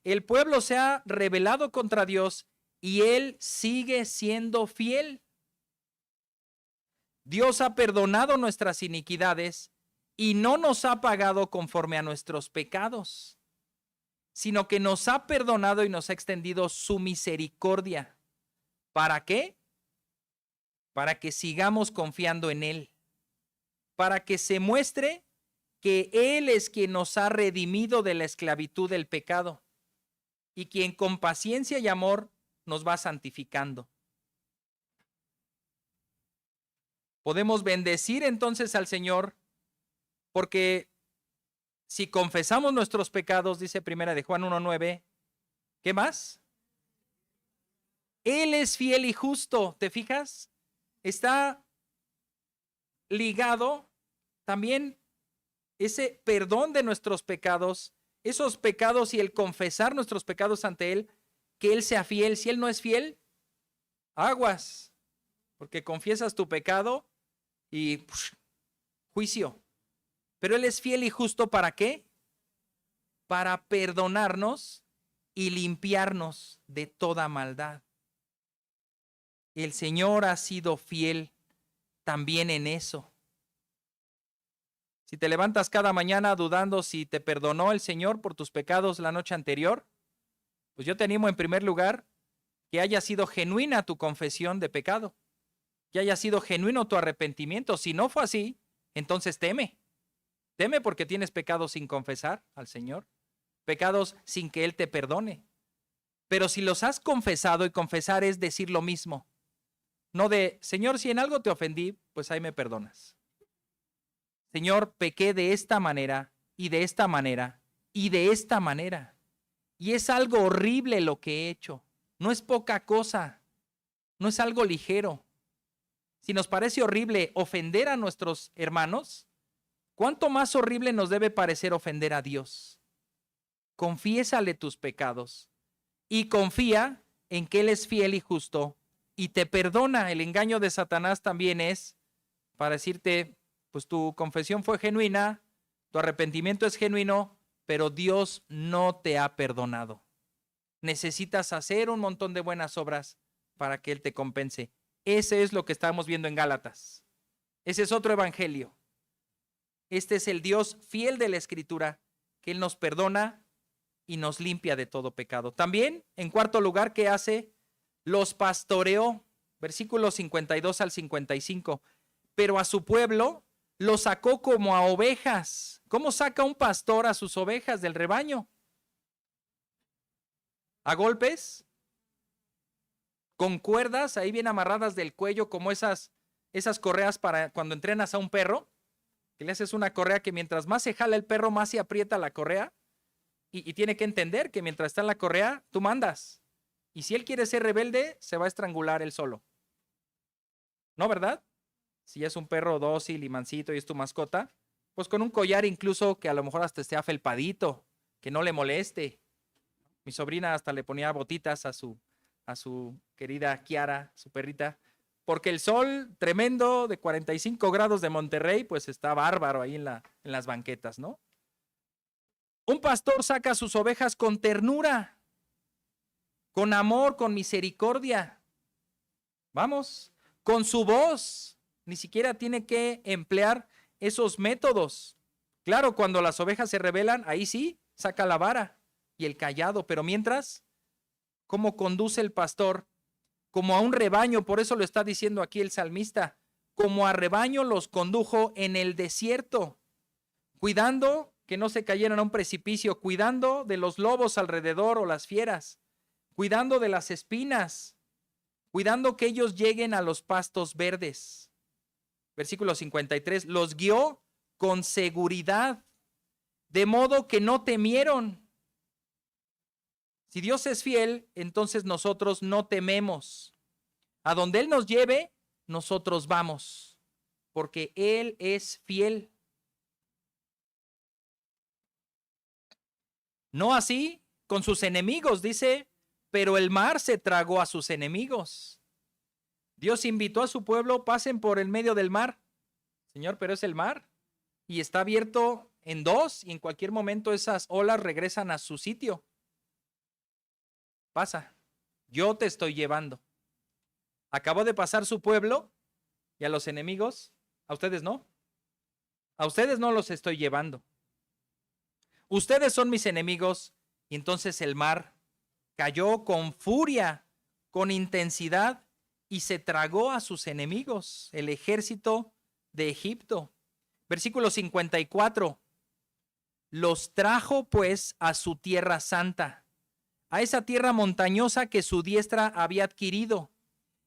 El pueblo se ha rebelado contra Dios y Él sigue siendo fiel. Dios ha perdonado nuestras iniquidades y no nos ha pagado conforme a nuestros pecados, sino que nos ha perdonado y nos ha extendido su misericordia. ¿Para qué? Para que sigamos confiando en Él, para que se muestre que Él es quien nos ha redimido de la esclavitud del pecado y quien con paciencia y amor nos va santificando. Podemos bendecir entonces al Señor porque si confesamos nuestros pecados, dice primera de Juan 1:9, ¿qué más? Él es fiel y justo, ¿te fijas? Está ligado también ese perdón de nuestros pecados, esos pecados y el confesar nuestros pecados ante Él, que Él sea fiel. Si Él no es fiel, aguas, porque confiesas tu pecado y juicio. Pero Él es fiel y justo, ¿para qué? Para perdonarnos y limpiarnos de toda maldad. El Señor ha sido fiel también en eso. Si te levantas cada mañana dudando si te perdonó el Señor por tus pecados la noche anterior, pues yo te animo en primer lugar que haya sido genuina tu confesión de pecado, que haya sido genuino tu arrepentimiento. Si no fue así, entonces teme. Teme porque tienes pecados sin confesar al Señor, pecados sin que Él te perdone. Pero si los has confesado, y confesar es decir lo mismo, no de, Señor, si en algo te ofendí, pues ahí me perdonas. Señor, pequé de esta manera, y de esta manera, y de esta manera. Y es algo horrible lo que he hecho. No es poca cosa, no es algo ligero. Si nos parece horrible ofender a nuestros hermanos, ¿cuánto más horrible nos debe parecer ofender a Dios? Confiésale tus pecados y confía en que Él es fiel y justo y te perdona. El engaño de Satanás también es para decirte, pues tu confesión fue genuina, tu arrepentimiento es genuino, pero Dios no te ha perdonado. Necesitas hacer un montón de buenas obras para que Él te compense. Ese es lo que estamos viendo en Gálatas. Ese es otro evangelio. Este es el Dios fiel de la Escritura, que Él nos perdona y nos limpia de todo pecado. También, en cuarto lugar, ¿qué hace? Los pastoreó, versículos 52 al 55. Pero a su pueblo lo sacó como a ovejas. ¿Cómo saca un pastor a sus ovejas del rebaño? ¿A golpes? ¿Con cuerdas ahí bien amarradas del cuello, como esas correas para cuando entrenas a un perro? Que le haces una correa que mientras más se jala el perro, más se aprieta la correa. Y tiene que entender que mientras está en la correa, tú mandas. Y si él quiere ser rebelde, se va a estrangular él solo. ¿No, verdad? Si es un perro dócil y mansito y es tu mascota, pues con un collar incluso que a lo mejor hasta esté afelpadito, que no le moleste. Mi sobrina hasta le ponía botitas a su querida Kiara, su perrita, porque el sol tremendo de 45 grados de Monterrey, pues está bárbaro ahí en las banquetas, ¿no? Un pastor saca a sus ovejas con ternura, con amor, con misericordia. Vamos, con su voz. Ni siquiera tiene que emplear esos métodos. Claro, cuando las ovejas se rebelan, ahí sí, saca la vara y el cayado. Pero mientras, ¿cómo conduce el pastor? Como a un rebaño, por eso lo está diciendo aquí el salmista. Como a rebaño los condujo en el desierto, cuidando que no se cayeran a un precipicio, cuidando de los lobos alrededor o las fieras, cuidando de las espinas, cuidando que ellos lleguen a los pastos verdes. Versículo 53, los guió con seguridad, de modo que no temieron. Si Dios es fiel, entonces nosotros no tememos. A donde Él nos lleve, nosotros vamos, porque Él es fiel. No así con sus enemigos, dice, pero el mar se tragó a sus enemigos. Dios invitó a su pueblo, pasen por el medio del mar. Señor, pero es el mar y está abierto en dos y en cualquier momento esas olas regresan a su sitio. Pasa, yo te estoy llevando. Acabó de pasar su pueblo y a los enemigos, a ustedes no. A ustedes no los estoy llevando. Ustedes son mis enemigos. Y entonces el mar cayó con furia, con intensidad, y se tragó a sus enemigos, el ejército de Egipto. Versículo 54. Los trajo pues a su tierra santa, a esa tierra montañosa que su diestra había adquirido,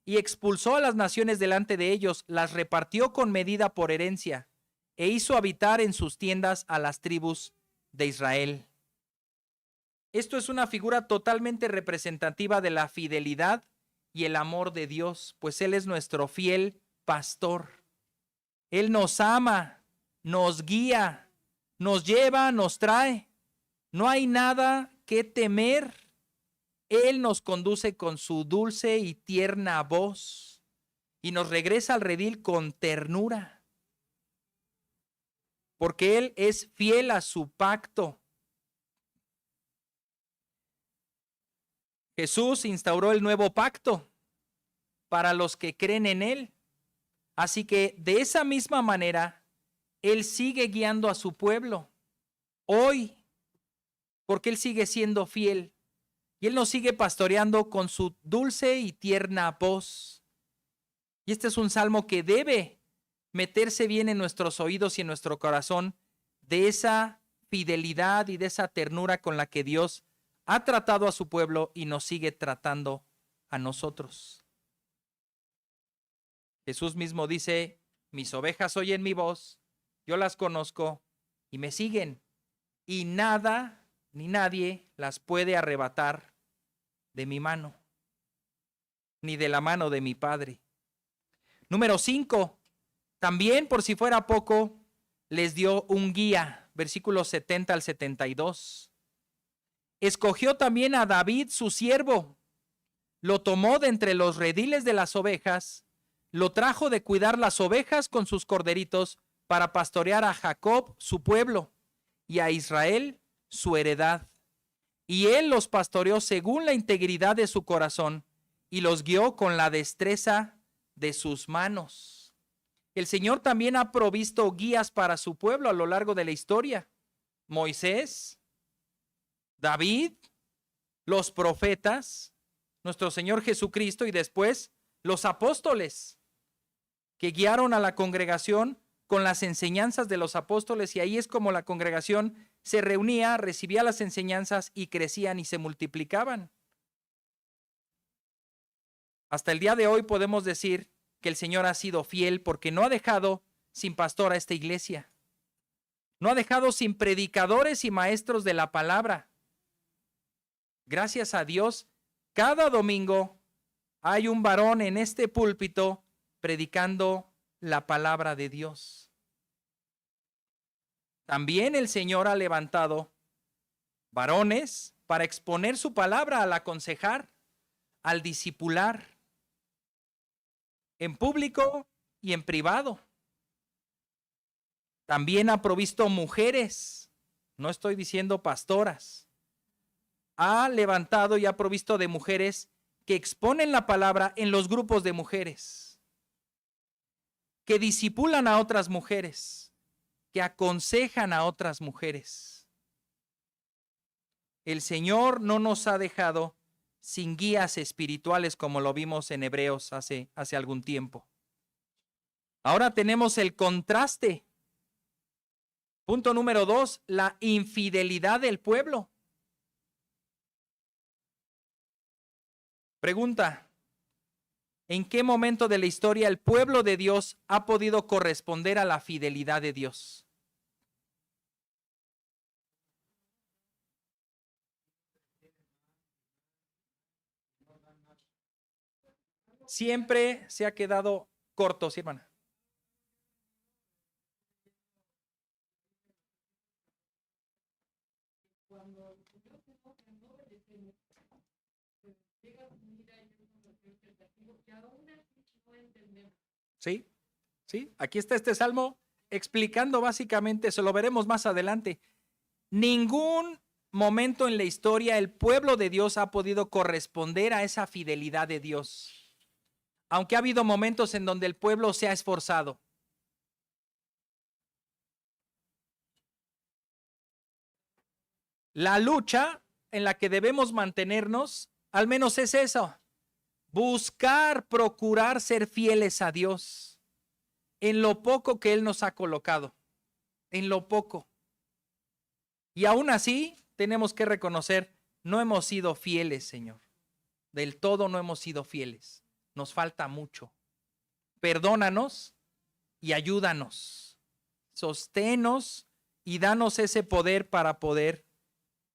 y expulsó a las naciones delante de ellos, las repartió con medida por herencia, e hizo habitar en sus tiendas a las tribus de Israel. Esto es una figura totalmente representativa de la fidelidad y el amor de Dios, pues Él es nuestro fiel pastor. Él nos ama, nos guía, nos lleva, nos trae. No hay nada que temer. Él nos conduce con su dulce y tierna voz y nos regresa al redil con ternura, porque Él es fiel a su pacto. Jesús instauró el nuevo pacto para los que creen en Él. Así que de esa misma manera, Él sigue guiando a su pueblo hoy, porque Él sigue siendo fiel. Y Él nos sigue pastoreando con su dulce y tierna voz. Y este es un salmo que debe meterse bien en nuestros oídos y en nuestro corazón, de esa fidelidad y de esa ternura con la que Dios ha tratado a su pueblo y nos sigue tratando a nosotros. Jesús mismo dice: mis ovejas oyen mi voz, yo las conozco y me siguen, y nada ni nadie las puede arrebatar de mi mano, ni de la mano de mi Padre. Número 5, también por si fuera poco, les dio un guía, versículos 70 al 72. Escogió también a David su siervo, lo tomó de entre los rediles de las ovejas, lo trajo de cuidar las ovejas con sus corderitos para pastorear a Jacob su pueblo y a Israel su heredad. Y él los pastoreó según la integridad de su corazón y los guió con la destreza de sus manos. El Señor también ha provisto guías para su pueblo a lo largo de la historia. Moisés, David, los profetas, nuestro Señor Jesucristo y después los apóstoles, que guiaron a la congregación con las enseñanzas de los apóstoles, y ahí es como la congregación se reunía, recibía las enseñanzas y crecían y se multiplicaban. Hasta el día de hoy podemos decir que el Señor ha sido fiel porque no ha dejado sin pastor a esta iglesia. No ha dejado sin predicadores y maestros de la palabra. Gracias a Dios, cada domingo hay un varón en este púlpito predicando la palabra de Dios. También el Señor ha levantado varones para exponer su palabra, al aconsejar, al discipular, en público y en privado. También ha provisto mujeres, no estoy diciendo pastoras. Ha levantado y ha provisto de mujeres que exponen la palabra en los grupos de mujeres, que discipulan a otras mujeres, que aconsejan a otras mujeres. El Señor no nos ha dejado sin guías espirituales, como lo vimos en Hebreos hace algún tiempo. Ahora tenemos el contraste. Punto número 2, la infidelidad del pueblo. Pregunta: ¿en qué momento de la historia el pueblo de Dios ha podido corresponder a la fidelidad de Dios? Siempre se ha quedado corto, sí, hermana. Sí, sí, aquí está este salmo explicando básicamente eso, lo veremos más adelante. Ningún momento en la historia el pueblo de Dios ha podido corresponder a esa fidelidad de Dios, aunque ha habido momentos en donde el pueblo se ha esforzado. La lucha en la que debemos mantenernos, al menos es eso: buscar, procurar ser fieles a Dios en lo poco que Él nos ha colocado, en lo poco. Y aún así tenemos que reconocer, no hemos sido fieles, Señor. Del todo no hemos sido fieles. Nos falta mucho. Perdónanos y ayúdanos. Sosténnos y danos ese poder para poder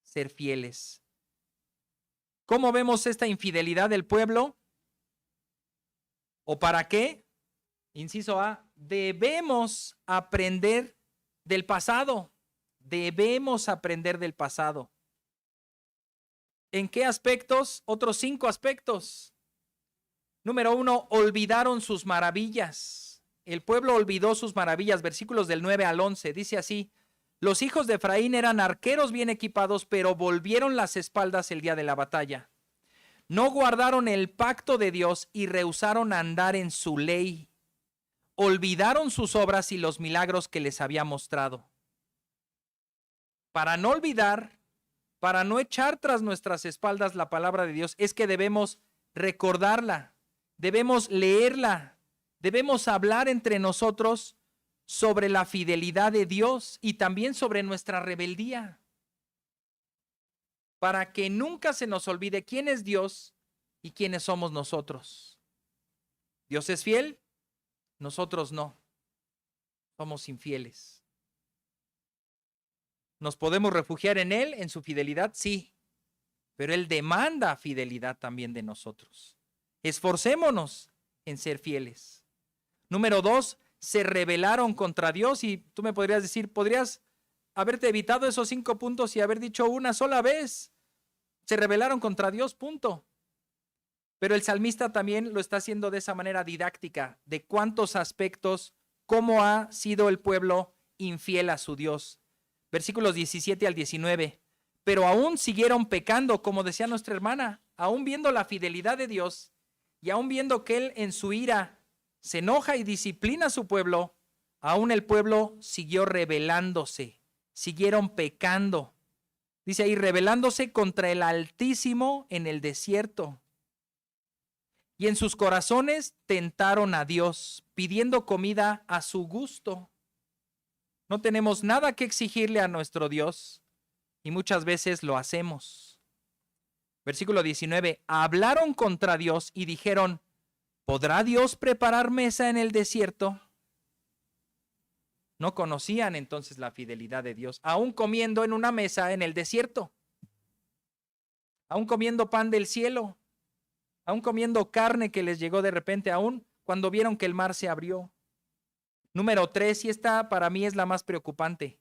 ser fieles. ¿Cómo vemos esta infidelidad del pueblo? ¿O para qué? Inciso A, debemos aprender del pasado. Debemos aprender del pasado. ¿En qué aspectos? Otros 5 aspectos. Número 1, olvidaron sus maravillas. El pueblo olvidó sus maravillas. Versículos del 9 al 11. Dice así: los hijos de Efraín eran arqueros bien equipados, pero volvieron las espaldas el día de la batalla. No guardaron el pacto de Dios y rehusaron andar en su ley. Olvidaron sus obras y los milagros que les había mostrado. Para no olvidar, para no echar tras nuestras espaldas la palabra de Dios, es que debemos recordarla, debemos leerla, debemos hablar entre nosotros sobre la fidelidad de Dios y también sobre nuestra rebeldía, para que nunca se nos olvide quién es Dios y quiénes somos nosotros. Dios es fiel, nosotros no, somos infieles. ¿Nos podemos refugiar en Él, en su fidelidad? Sí, pero Él demanda fidelidad también de nosotros. Esforcémonos en ser fieles. Número 2, se rebelaron contra Dios. Y tú me podrías decir, podrías haberte evitado esos 5 puntos y haber dicho una sola vez: se rebelaron contra Dios, punto. Pero el salmista también lo está haciendo de esa manera didáctica, de cuántos aspectos, cómo ha sido el pueblo infiel a su Dios. Versículos 17 al 19. Pero aún siguieron pecando, como decía nuestra hermana, aún viendo la fidelidad de Dios y aún viendo que Él en su ira se enoja y disciplina a su pueblo, aún el pueblo siguió rebelándose, siguieron pecando. Dice ahí, rebelándose contra el Altísimo en el desierto. Y en sus corazones tentaron a Dios, pidiendo comida a su gusto. No tenemos nada que exigirle a nuestro Dios y muchas veces lo hacemos. Versículo 19, hablaron contra Dios y dijeron: ¿podrá Dios preparar mesa en el desierto? No conocían entonces la fidelidad de Dios, aún comiendo en una mesa en el desierto, aún comiendo pan del cielo, aún comiendo carne que les llegó de repente, aún cuando vieron que el mar se abrió. Número 3, y esta para mí es la más preocupante.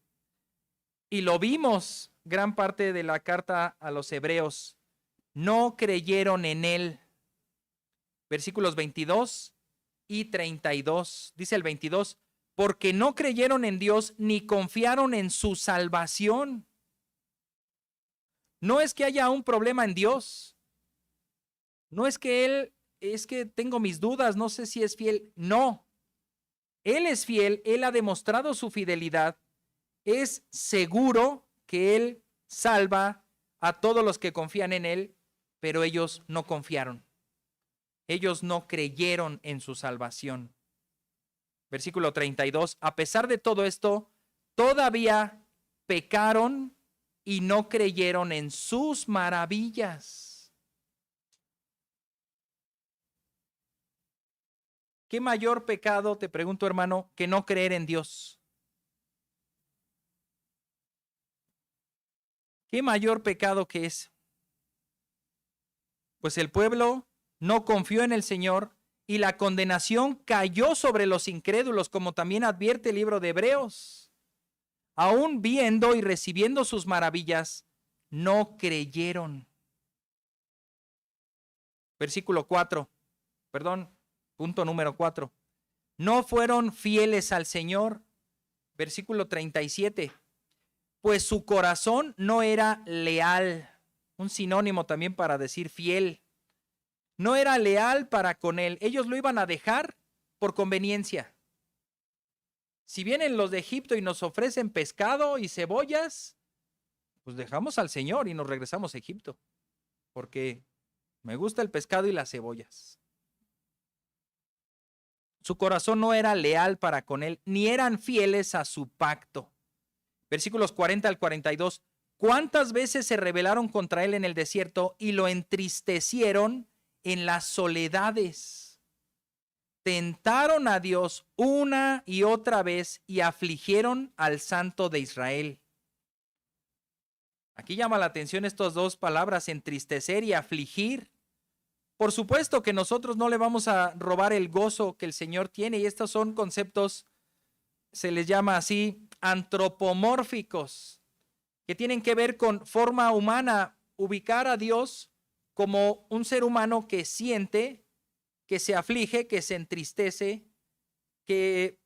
Y lo vimos gran parte de la carta a los hebreos. No creyeron en Él. Versículos 22 y 32. Dice el 22, porque no creyeron en Dios ni confiaron en su salvación. No es que haya un problema en Dios. No es que es que tengo mis dudas, no sé si es fiel. No. Él es fiel, Él ha demostrado su fidelidad, es seguro que Él salva a todos los que confían en Él, pero ellos no confiaron. Ellos no creyeron en su salvación. Versículo 32, a pesar de todo esto, todavía pecaron y no creyeron en sus maravillas. ¿Qué mayor pecado, te pregunto, hermano, que no creer en Dios? ¿Qué mayor pecado que es? Pues el pueblo no confió en el Señor y la condenación cayó sobre los incrédulos, como también advierte el libro de Hebreos. Aún viendo y recibiendo sus maravillas, no creyeron. Versículo 4, punto número 4. No fueron fieles al Señor. Versículo 37. Pues su corazón no era leal. Un sinónimo también para decir fiel. No era leal para con Él. Ellos lo iban a dejar por conveniencia. Si vienen los de Egipto y nos ofrecen pescado y cebollas, pues dejamos al Señor y nos regresamos a Egipto, porque me gusta el pescado y las cebollas. Su corazón no era leal para con él, ni eran fieles a su pacto. Versículos 40 al 42. ¿Cuántas veces se rebelaron contra él en el desierto y lo entristecieron en las soledades? Tentaron a Dios una y otra vez y afligieron al Santo de Israel. Aquí llama la atención estas dos palabras, entristecer y afligir. Por supuesto que nosotros no le vamos a robar el gozo que el Señor tiene, y estos son conceptos, se les llama así, antropomórficos, que tienen que ver con forma humana, ubicar a Dios como un ser humano que siente, que se aflige, que se entristece, que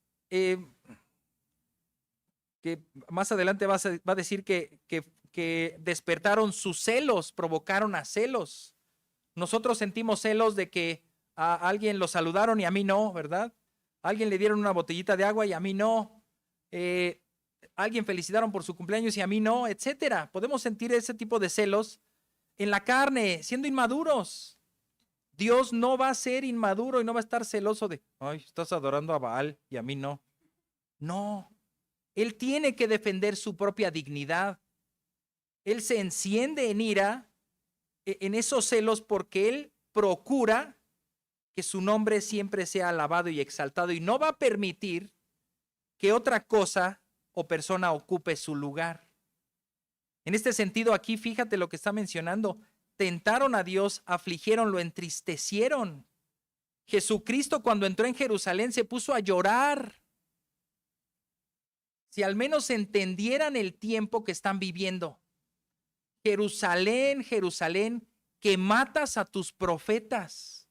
más adelante va a decir que despertaron sus celos, provocaron a celos. Nosotros sentimos celos de que a alguien lo saludaron y a mí no, ¿verdad? A alguien le dieron una botellita de agua y a mí no. A alguien felicitaron por su cumpleaños y a mí no, etcétera. Podemos sentir ese tipo de celos en la carne, siendo inmaduros. Dios no va a ser inmaduro y no va a estar celoso de, ay, estás adorando a Baal y a mí no. No, Él tiene que defender su propia dignidad. Él se enciende en ira, en esos celos, porque Él procura que su nombre siempre sea alabado y exaltado y no va a permitir que otra cosa o persona ocupe su lugar. En este sentido, aquí fíjate lo que está mencionando. Tentaron a Dios, afligieron, lo entristecieron. Jesucristo, cuando entró en Jerusalén, se puso a llorar. Si al menos entendieran el tiempo que están viviendo. Jerusalén, Jerusalén, que matas a tus profetas.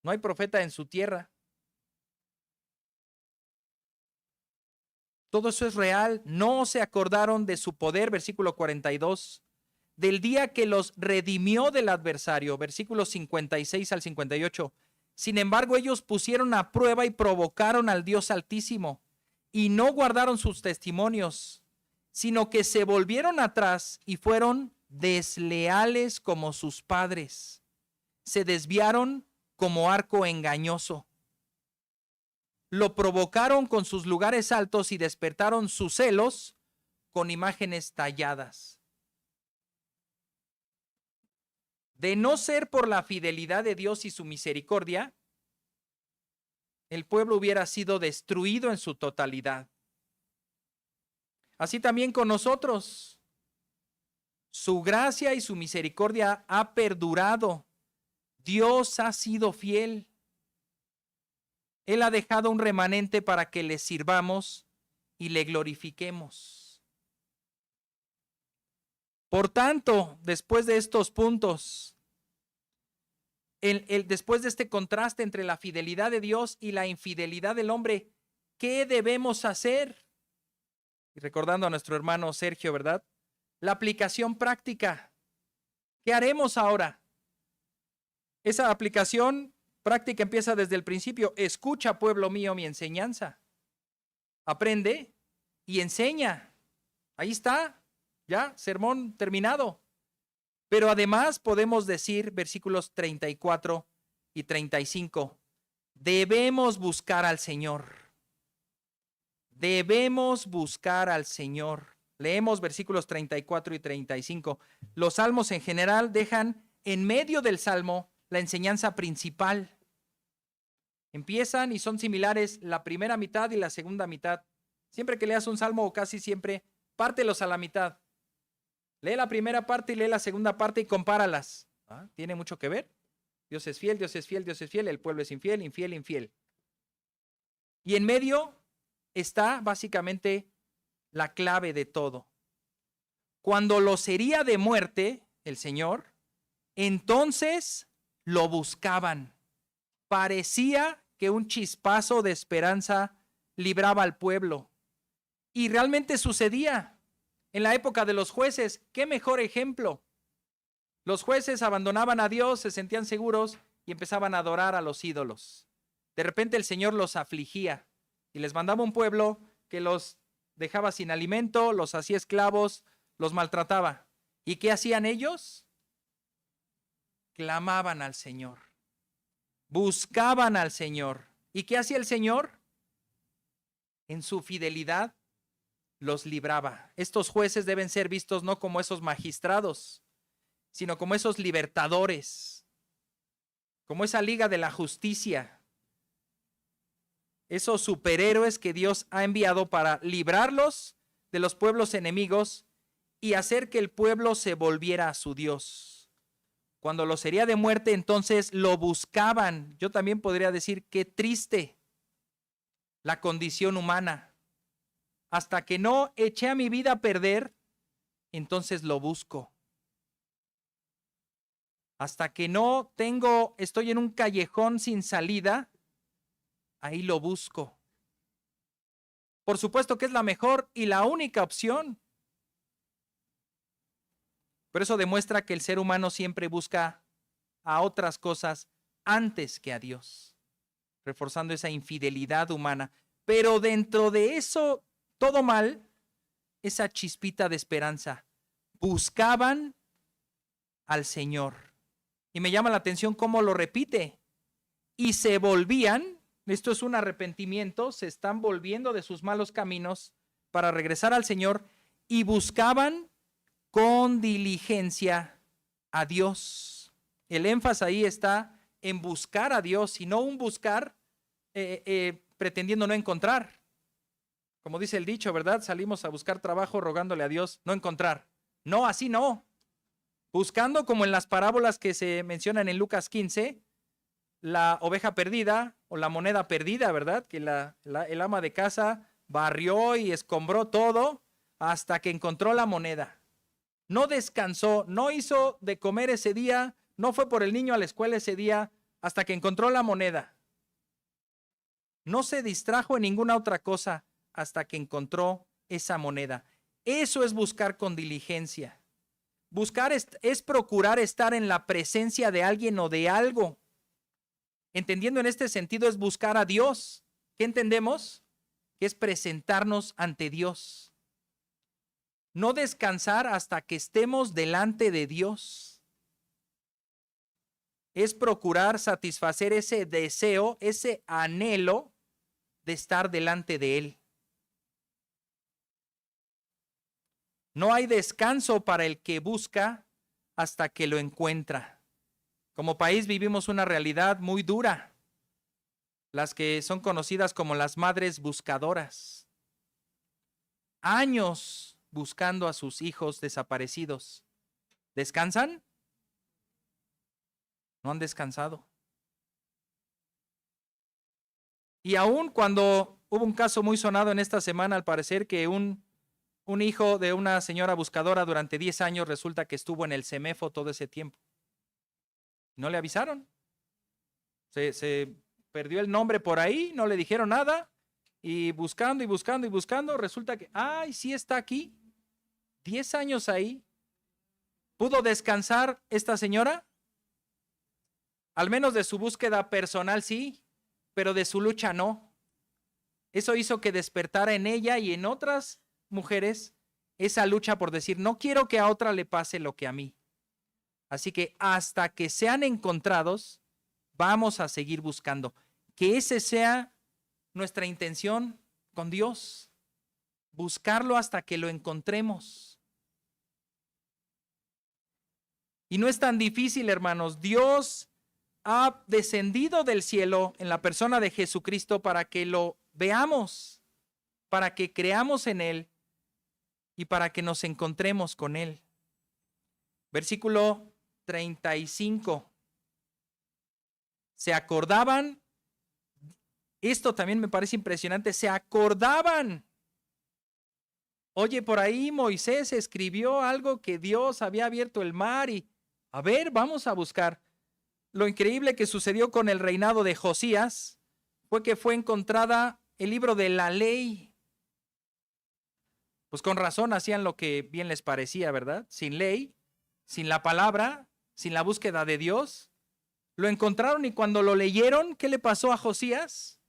No hay profeta en su tierra. Todo eso es real. No se acordaron de su poder, versículo 42, del día que los redimió del adversario, versículos 56 al 58. Sin embargo, ellos pusieron a prueba y provocaron al Dios Altísimo y no guardaron sus testimonios, sino que se volvieron atrás y fueron desleales como sus padres. Se desviaron como arco engañoso. Lo provocaron con sus lugares altos y despertaron sus celos con imágenes talladas. De no ser por la fidelidad de Dios y su misericordia, el pueblo hubiera sido destruido en su totalidad. Así también con nosotros. Su gracia y su misericordia ha perdurado. Dios ha sido fiel. Él ha dejado un remanente para que le sirvamos y le glorifiquemos. Por tanto, después de estos puntos, después de este contraste entre la fidelidad de Dios y la infidelidad del hombre, ¿qué debemos hacer? Y recordando a nuestro hermano Sergio, ¿verdad? La aplicación práctica. ¿Qué haremos ahora? Esa aplicación práctica empieza desde el principio. Escucha, pueblo mío, mi enseñanza. Aprende y enseña. Ahí está, ya, sermón terminado. Pero además podemos decir, versículos 34 y 35, debemos buscar al Señor. Debemos buscar al Señor. Leemos versículos 34 y 35. Los salmos en general dejan en medio del salmo la enseñanza principal. Empiezan y son similares la primera mitad y la segunda mitad. Siempre que leas un salmo, o casi siempre, pártelos a la mitad. Lee la primera parte y lee la segunda parte y compáralas. ¿Tiene mucho que ver? Dios es fiel, Dios es fiel, Dios es fiel, el pueblo es infiel, infiel, infiel. Y en medio está básicamente la clave de todo. Cuando los hería de muerte el Señor, entonces lo buscaban. Parecía que un chispazo de esperanza libraba al pueblo. Y realmente sucedía. En la época de los jueces, ¿qué mejor ejemplo? Los jueces abandonaban a Dios, se sentían seguros y empezaban a adorar a los ídolos. De repente el Señor los afligía y les mandaba un pueblo que los dejaba sin alimento, los hacía esclavos, los maltrataba. ¿Y qué hacían ellos? Clamaban al Señor, buscaban al Señor. ¿Y qué hacía el Señor? En su fidelidad los libraba. Estos jueces deben ser vistos no como esos magistrados, sino como esos libertadores, como esa liga de la justicia, esos superhéroes que Dios ha enviado para librarlos de los pueblos enemigos y hacer que el pueblo se volviera a su Dios. Cuando los hería de muerte, entonces lo buscaban. Yo también podría decir qué triste la condición humana. Hasta que no eché a mi vida a perder, entonces lo busco. Hasta que no estoy en un callejón sin salida, ahí lo busco. Por supuesto que es la mejor y la única opción. Pero eso demuestra que el ser humano siempre busca a otras cosas antes que a Dios, reforzando esa infidelidad humana. Pero dentro de eso, todo mal, esa chispita de esperanza. Buscaban al Señor. Y me llama la atención cómo lo repite. Y se volvían, esto es un arrepentimiento, se están volviendo de sus malos caminos para regresar al Señor y buscaban con diligencia a Dios. El énfasis ahí está en buscar a Dios y no un buscar pretendiendo no encontrar. Como dice el dicho, ¿verdad? Salimos a buscar trabajo rogándole a Dios no encontrar. No, así no. Buscando como en las parábolas que se mencionan en Lucas 15, la oveja perdida o la moneda perdida, ¿verdad? Que el ama de casa barrió y escombró todo hasta que encontró la moneda. No descansó, no hizo de comer ese día, no fue por el niño a la escuela ese día hasta que encontró la moneda. No se distrajo en ninguna otra cosa hasta que encontró esa moneda. Eso es buscar con diligencia. Buscar es procurar estar en la presencia de alguien o de algo. Entendiendo en este sentido es buscar a Dios. ¿Qué entendemos? Que es presentarnos ante Dios. No descansar hasta que estemos delante de Dios. Es procurar satisfacer ese deseo, ese anhelo de estar delante de Él. No hay descanso para el que busca hasta que lo encuentra. Como país vivimos una realidad muy dura, las que son conocidas como las madres buscadoras. Años buscando a sus hijos desaparecidos. ¿Descansan? No han descansado. Y aún cuando hubo un caso muy sonado en esta semana, al parecer que un hijo de una señora buscadora durante 10 años resulta que estuvo en el CEMEFO todo ese tiempo. No le avisaron. Se perdió el nombre por ahí, no le dijeron nada. Y buscando y buscando y buscando, resulta que, ¡ay, sí está aquí! 10 años ahí. ¿Pudo descansar esta señora? Al menos de su búsqueda personal sí, pero de su lucha no. Eso hizo que despertara en ella y en otras mujeres esa lucha por decir, no quiero que a otra le pase lo que a mí. Así que hasta que sean encontrados, vamos a seguir buscando. Que ese sea nuestra intención con Dios. Buscarlo hasta que lo encontremos. Y no es tan difícil, hermanos. Dios ha descendido del cielo en la persona de Jesucristo para que lo veamos, para que creamos en Él y para que nos encontremos con Él. Versículo 35. Se acordaban, esto también me parece impresionante, se acordaban. Oye, por ahí Moisés escribió algo que Dios había abierto el mar y, a ver, vamos a buscar. Lo increíble que sucedió con el reinado de Josías fue que fue encontrada el libro de la ley. Pues con razón hacían lo que bien les parecía, ¿verdad? Sin ley, sin la palabra, sin la búsqueda de Dios. Lo encontraron y cuando lo leyeron, ¿qué le pasó a Josías?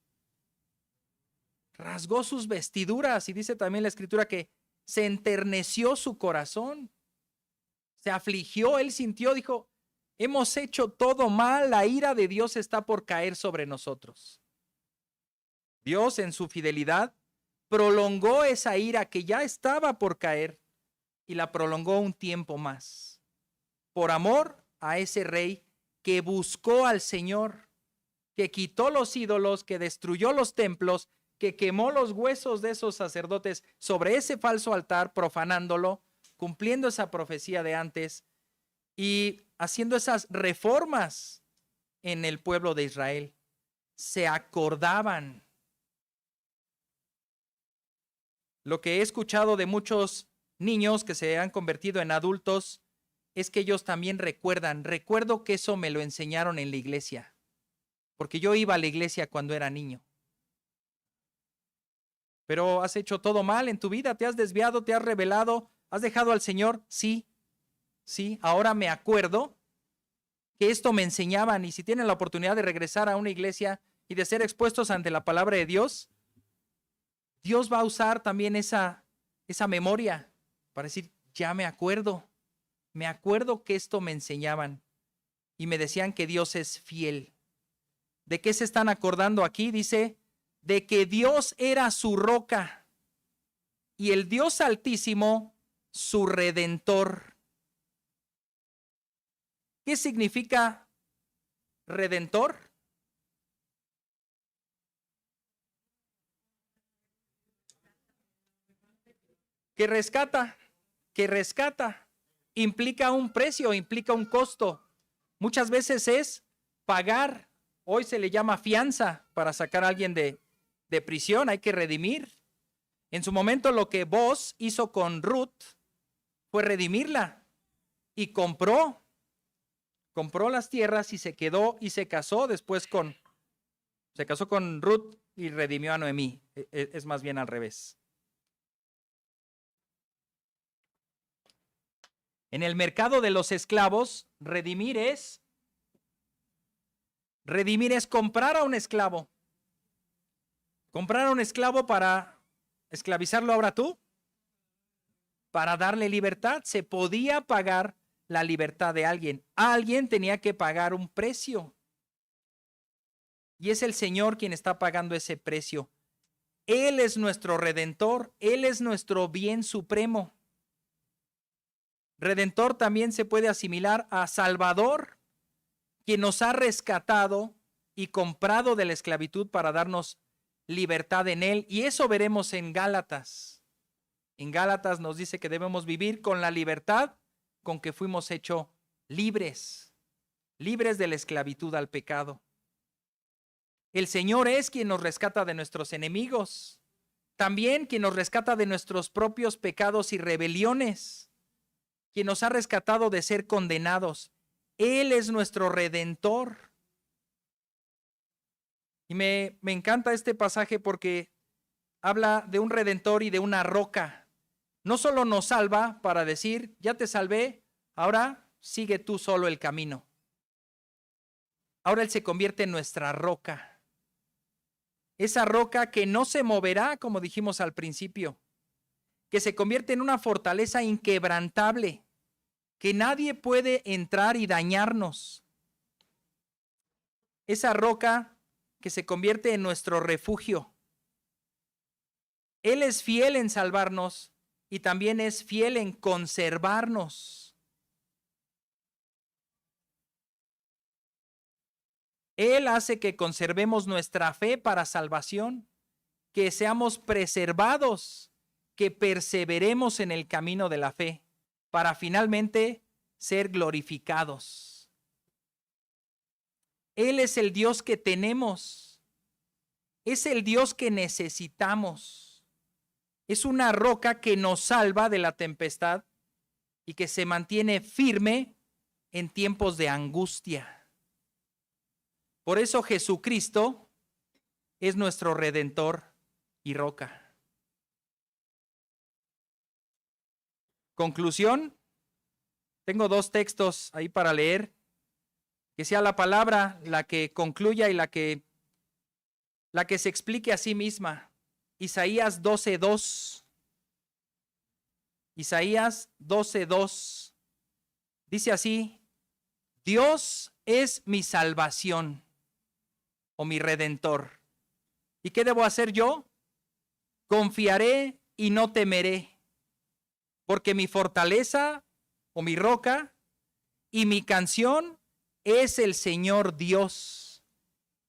Rasgó sus vestiduras y dice también la escritura que se enterneció su corazón, se afligió, él sintió, dijo, hemos hecho todo mal, la ira de Dios está por caer sobre nosotros. Dios en su fidelidad prolongó esa ira que ya estaba por caer y la prolongó un tiempo más, por amor a ese rey que buscó al Señor, que quitó los ídolos, que destruyó los templos, que quemó los huesos de esos sacerdotes sobre ese falso altar, profanándolo, cumpliendo esa profecía de antes y haciendo esas reformas en el pueblo de Israel. Se acordaban. Lo que he escuchado de muchos niños que se han convertido en adultos es que ellos también recuerdo que eso me lo enseñaron en la iglesia, porque yo iba a la iglesia cuando era niño. Pero has hecho todo mal en tu vida, te has desviado, te has rebelado, has dejado al Señor. Sí, ahora me acuerdo que esto me enseñaban, y si tienen la oportunidad de regresar a una iglesia y de ser expuestos ante la palabra de Dios, Dios va a usar también esa memoria para decir, ya me acuerdo que esto me enseñaban y me decían que Dios es fiel. ¿De qué se están acordando aquí? Dice, de que Dios era su roca y el Dios Altísimo su redentor. ¿Qué significa redentor? Que rescata, implica un precio, implica un costo. Muchas veces es pagar. Hoy se le llama fianza para sacar a alguien de prisión, hay que redimir. En su momento lo que Boaz hizo con Ruth fue redimirla y compró las tierras y se quedó y se casó después se casó con Ruth y redimió a Noemí. Es más bien al revés. En el mercado de los esclavos, redimir es comprar a un esclavo. Comprar a un esclavo para esclavizarlo ahora tú, para darle libertad. Se podía pagar la libertad de alguien. Alguien tenía que pagar un precio. Y es el Señor quien está pagando ese precio. Él es nuestro redentor. Él es nuestro bien supremo. Redentor también se puede asimilar a Salvador, quien nos ha rescatado y comprado de la esclavitud para darnos libertad en Él. Y eso veremos en Gálatas. En Gálatas nos dice que debemos vivir con la libertad con que fuimos hechos libres de la esclavitud al pecado. El Señor es quien nos rescata de nuestros enemigos, también quien nos rescata de nuestros propios pecados y rebeliones, quien nos ha rescatado de ser condenados. Él es nuestro redentor. Y me encanta este pasaje porque habla de un redentor y de una roca. No solo nos salva para decir, ya te salvé, ahora sigue tú solo el camino. Ahora Él se convierte en nuestra roca. Esa roca que no se moverá, como dijimos al principio, que se convierte en una fortaleza inquebrantable, que nadie puede entrar y dañarnos. Esa roca que se convierte en nuestro refugio. Él es fiel en salvarnos y también es fiel en conservarnos. Él hace que conservemos nuestra fe para salvación, que seamos preservados, que perseveremos en el camino de la fe, para finalmente ser glorificados. Él es el Dios que tenemos, es el Dios que necesitamos. Es una roca que nos salva de la tempestad y que se mantiene firme en tiempos de angustia. Por eso Jesucristo es nuestro Redentor y roca. Conclusión, tengo 2 textos ahí para leer, que sea la palabra la que concluya y la que se explique a sí misma. Isaías 12:2. Isaías 12:2. Dice así: Dios es mi salvación o mi redentor. ¿Y qué debo hacer yo? Confiaré y no temeré, porque mi fortaleza o mi roca y mi canción es el Señor Dios.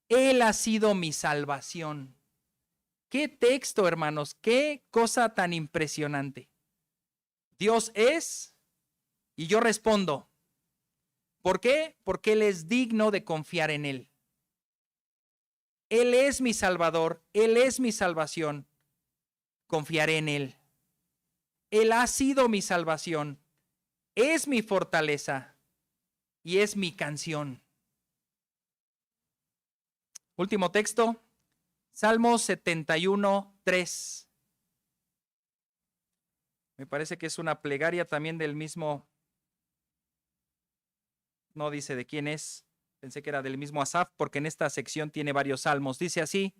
Él ha sido mi salvación. Qué texto, hermanos, qué cosa tan impresionante. Dios es, y yo respondo, ¿por qué? Porque Él es digno de confiar en Él. Él es mi Salvador, Él es mi salvación. Confiaré en Él. Él ha sido mi salvación, es mi fortaleza y es mi canción. Último texto, Salmo 71:3. Me parece que es una plegaria también del mismo, no dice de quién es, pensé que era del mismo Asaf, porque en esta sección tiene varios salmos. Dice así: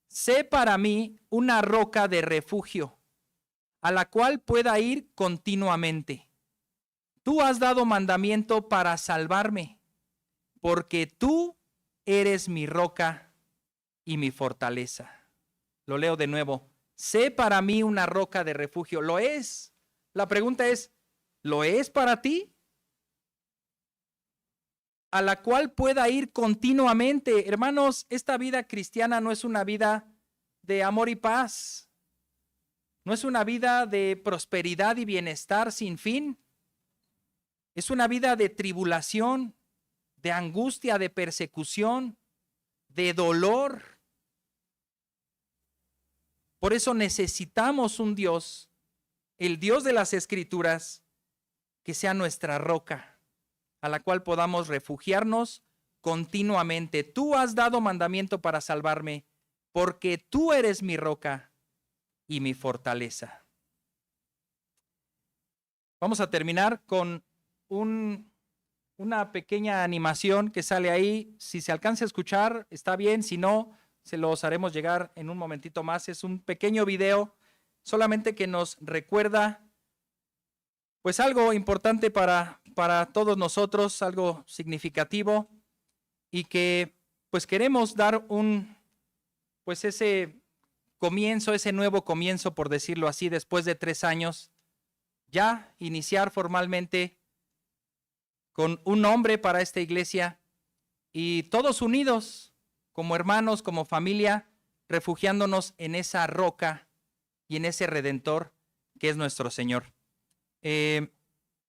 sé para mí una roca de refugio, a la cual pueda ir continuamente. Tú has dado mandamiento para salvarme, porque tú eres mi roca y mi fortaleza. Lo leo de nuevo. Sé para mí una roca de refugio. ¿Lo es? La pregunta es, ¿lo es para ti? A la cual pueda ir continuamente. Hermanos, esta vida cristiana no es una vida de amor y paz. No es una vida de prosperidad y bienestar sin fin. Es una vida de tribulación, de angustia, de persecución, de dolor. Por eso necesitamos un Dios, el Dios de las Escrituras, que sea nuestra roca, a la cual podamos refugiarnos continuamente. Tú has dado mandamiento para salvarme, porque tú eres mi roca y mi fortaleza. Vamos a terminar con una pequeña animación que sale ahí. Si se alcanza a escuchar, está bien. Si no, se los haremos llegar en un momentito más. Es un pequeño video solamente que nos recuerda pues algo importante para todos nosotros, algo significativo, y que pues queremos dar pues ese comienzo, ese nuevo comienzo, por decirlo así, después de 3 años, ya iniciar formalmente con un nombre para esta iglesia y todos unidos como hermanos, como familia, refugiándonos en esa roca y en ese Redentor que es nuestro Señor.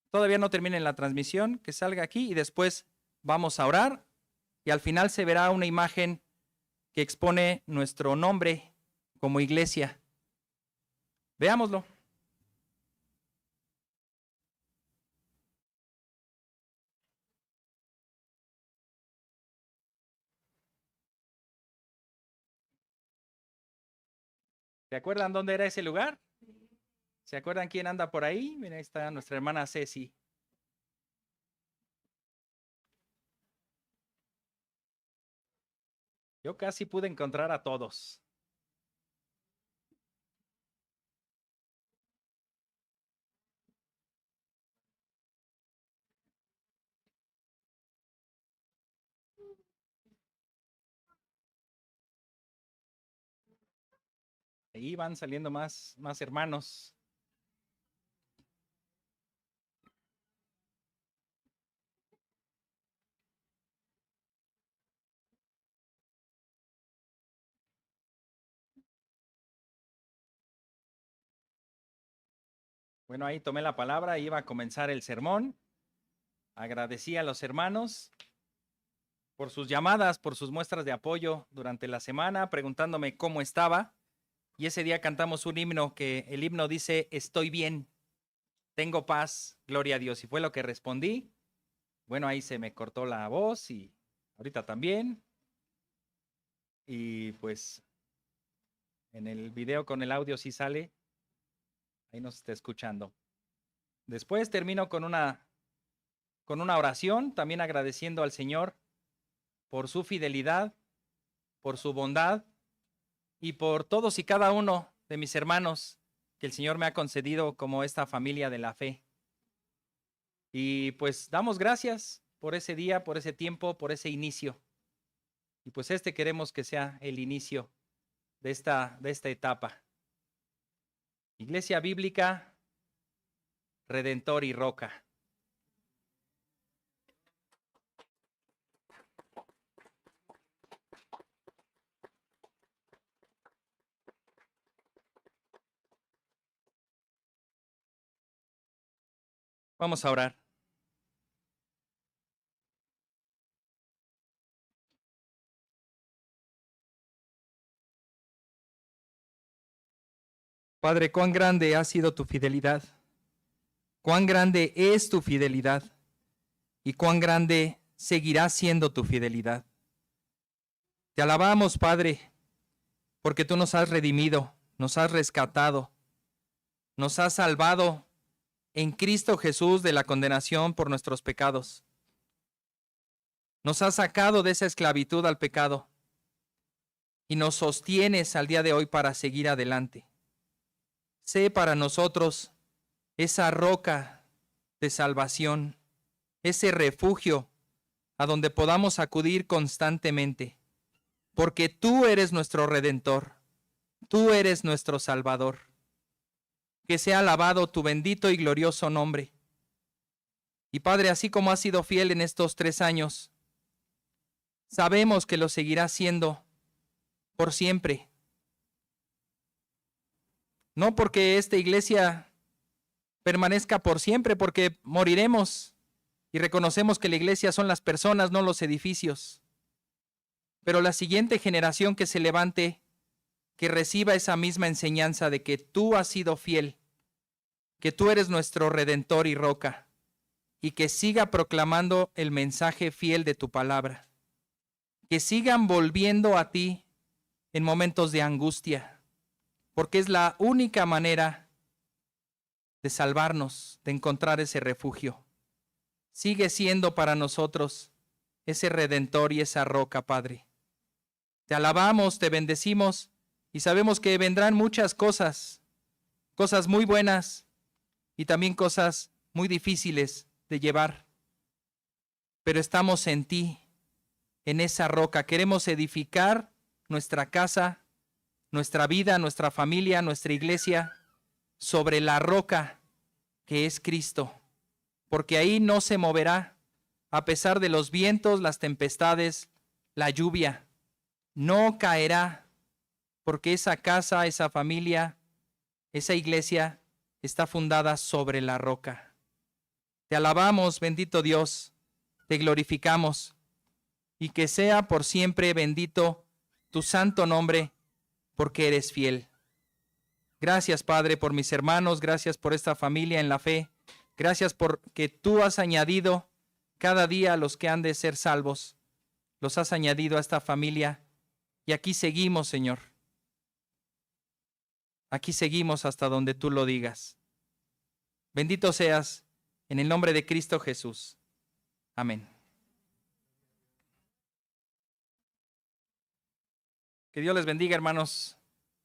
Todavía no terminen la transmisión, que salga aquí y después vamos a orar y al final se verá una imagen que expone nuestro nombre como iglesia. Veámoslo. ¿Se acuerdan dónde era ese lugar? ¿Se acuerdan quién anda por ahí? Mira, ahí está nuestra hermana Ceci. Yo casi pude encontrar a todos. Ahí van saliendo más hermanos. Bueno, ahí tomé la palabra, iba a comenzar el sermón. Agradecí a los hermanos por sus llamadas, por sus muestras de apoyo durante la semana, preguntándome cómo estaba. Y ese día cantamos un himno que el himno dice: estoy bien, tengo paz, gloria a Dios. Y fue lo que respondí. Bueno, ahí se me cortó la voz y ahorita también. Y pues en el video con el audio sí sale. Ahí nos está escuchando. Después termino con una oración, también agradeciendo al Señor por su fidelidad, por su bondad y por todos y cada uno de mis hermanos que el Señor me ha concedido como esta familia de la fe. Y pues damos gracias por ese día, por ese tiempo, por ese inicio. Y pues queremos que sea el inicio de esta etapa. Iglesia Bíblica, Redentor y Roca. Vamos a orar. Padre, cuán grande ha sido tu fidelidad, cuán grande es tu fidelidad y cuán grande seguirá siendo tu fidelidad. Te alabamos, Padre, porque tú nos has redimido, nos has rescatado, nos has salvado en Cristo Jesús de la condenación por nuestros pecados. Nos has sacado de esa esclavitud al pecado y nos sostienes al día de hoy para seguir adelante. Sé para nosotros esa roca de salvación, ese refugio a donde podamos acudir constantemente, porque tú eres nuestro Redentor, tú eres nuestro Salvador. Que sea alabado tu bendito y glorioso nombre. Y Padre, así como has sido fiel en estos 3 años, sabemos que lo seguirás siendo por siempre. No porque esta iglesia permanezca por siempre, porque moriremos y reconocemos que la iglesia son las personas, no los edificios. Pero la siguiente generación que se levante, que reciba esa misma enseñanza de que tú has sido fiel, que tú eres nuestro Redentor y roca, y que siga proclamando el mensaje fiel de tu palabra. Que sigan volviendo a ti en momentos de angustia, porque es la única manera de salvarnos, de encontrar ese refugio. Sigue siendo para nosotros ese Redentor y esa roca, Padre. Te alabamos, te bendecimos y sabemos que vendrán muchas cosas, cosas muy buenas y también cosas muy difíciles de llevar. Pero estamos en ti, en esa roca. Queremos edificar nuestra casa, nuestra vida, nuestra familia, nuestra iglesia, sobre la roca que es Cristo, porque ahí no se moverá, a pesar de los vientos, las tempestades, la lluvia. No caerá, porque esa casa, esa familia, esa iglesia está fundada sobre la roca. Te alabamos, bendito Dios, te glorificamos, y que sea por siempre bendito tu santo nombre, porque eres fiel. Gracias, Padre, por mis hermanos, gracias por esta familia en la fe, gracias porque tú has añadido cada día a los que han de ser salvos, los has añadido a esta familia, y aquí seguimos, Señor. Aquí seguimos hasta donde tú lo digas. Bendito seas, en el nombre de Cristo Jesús. Amén. Que Dios les bendiga, hermanos.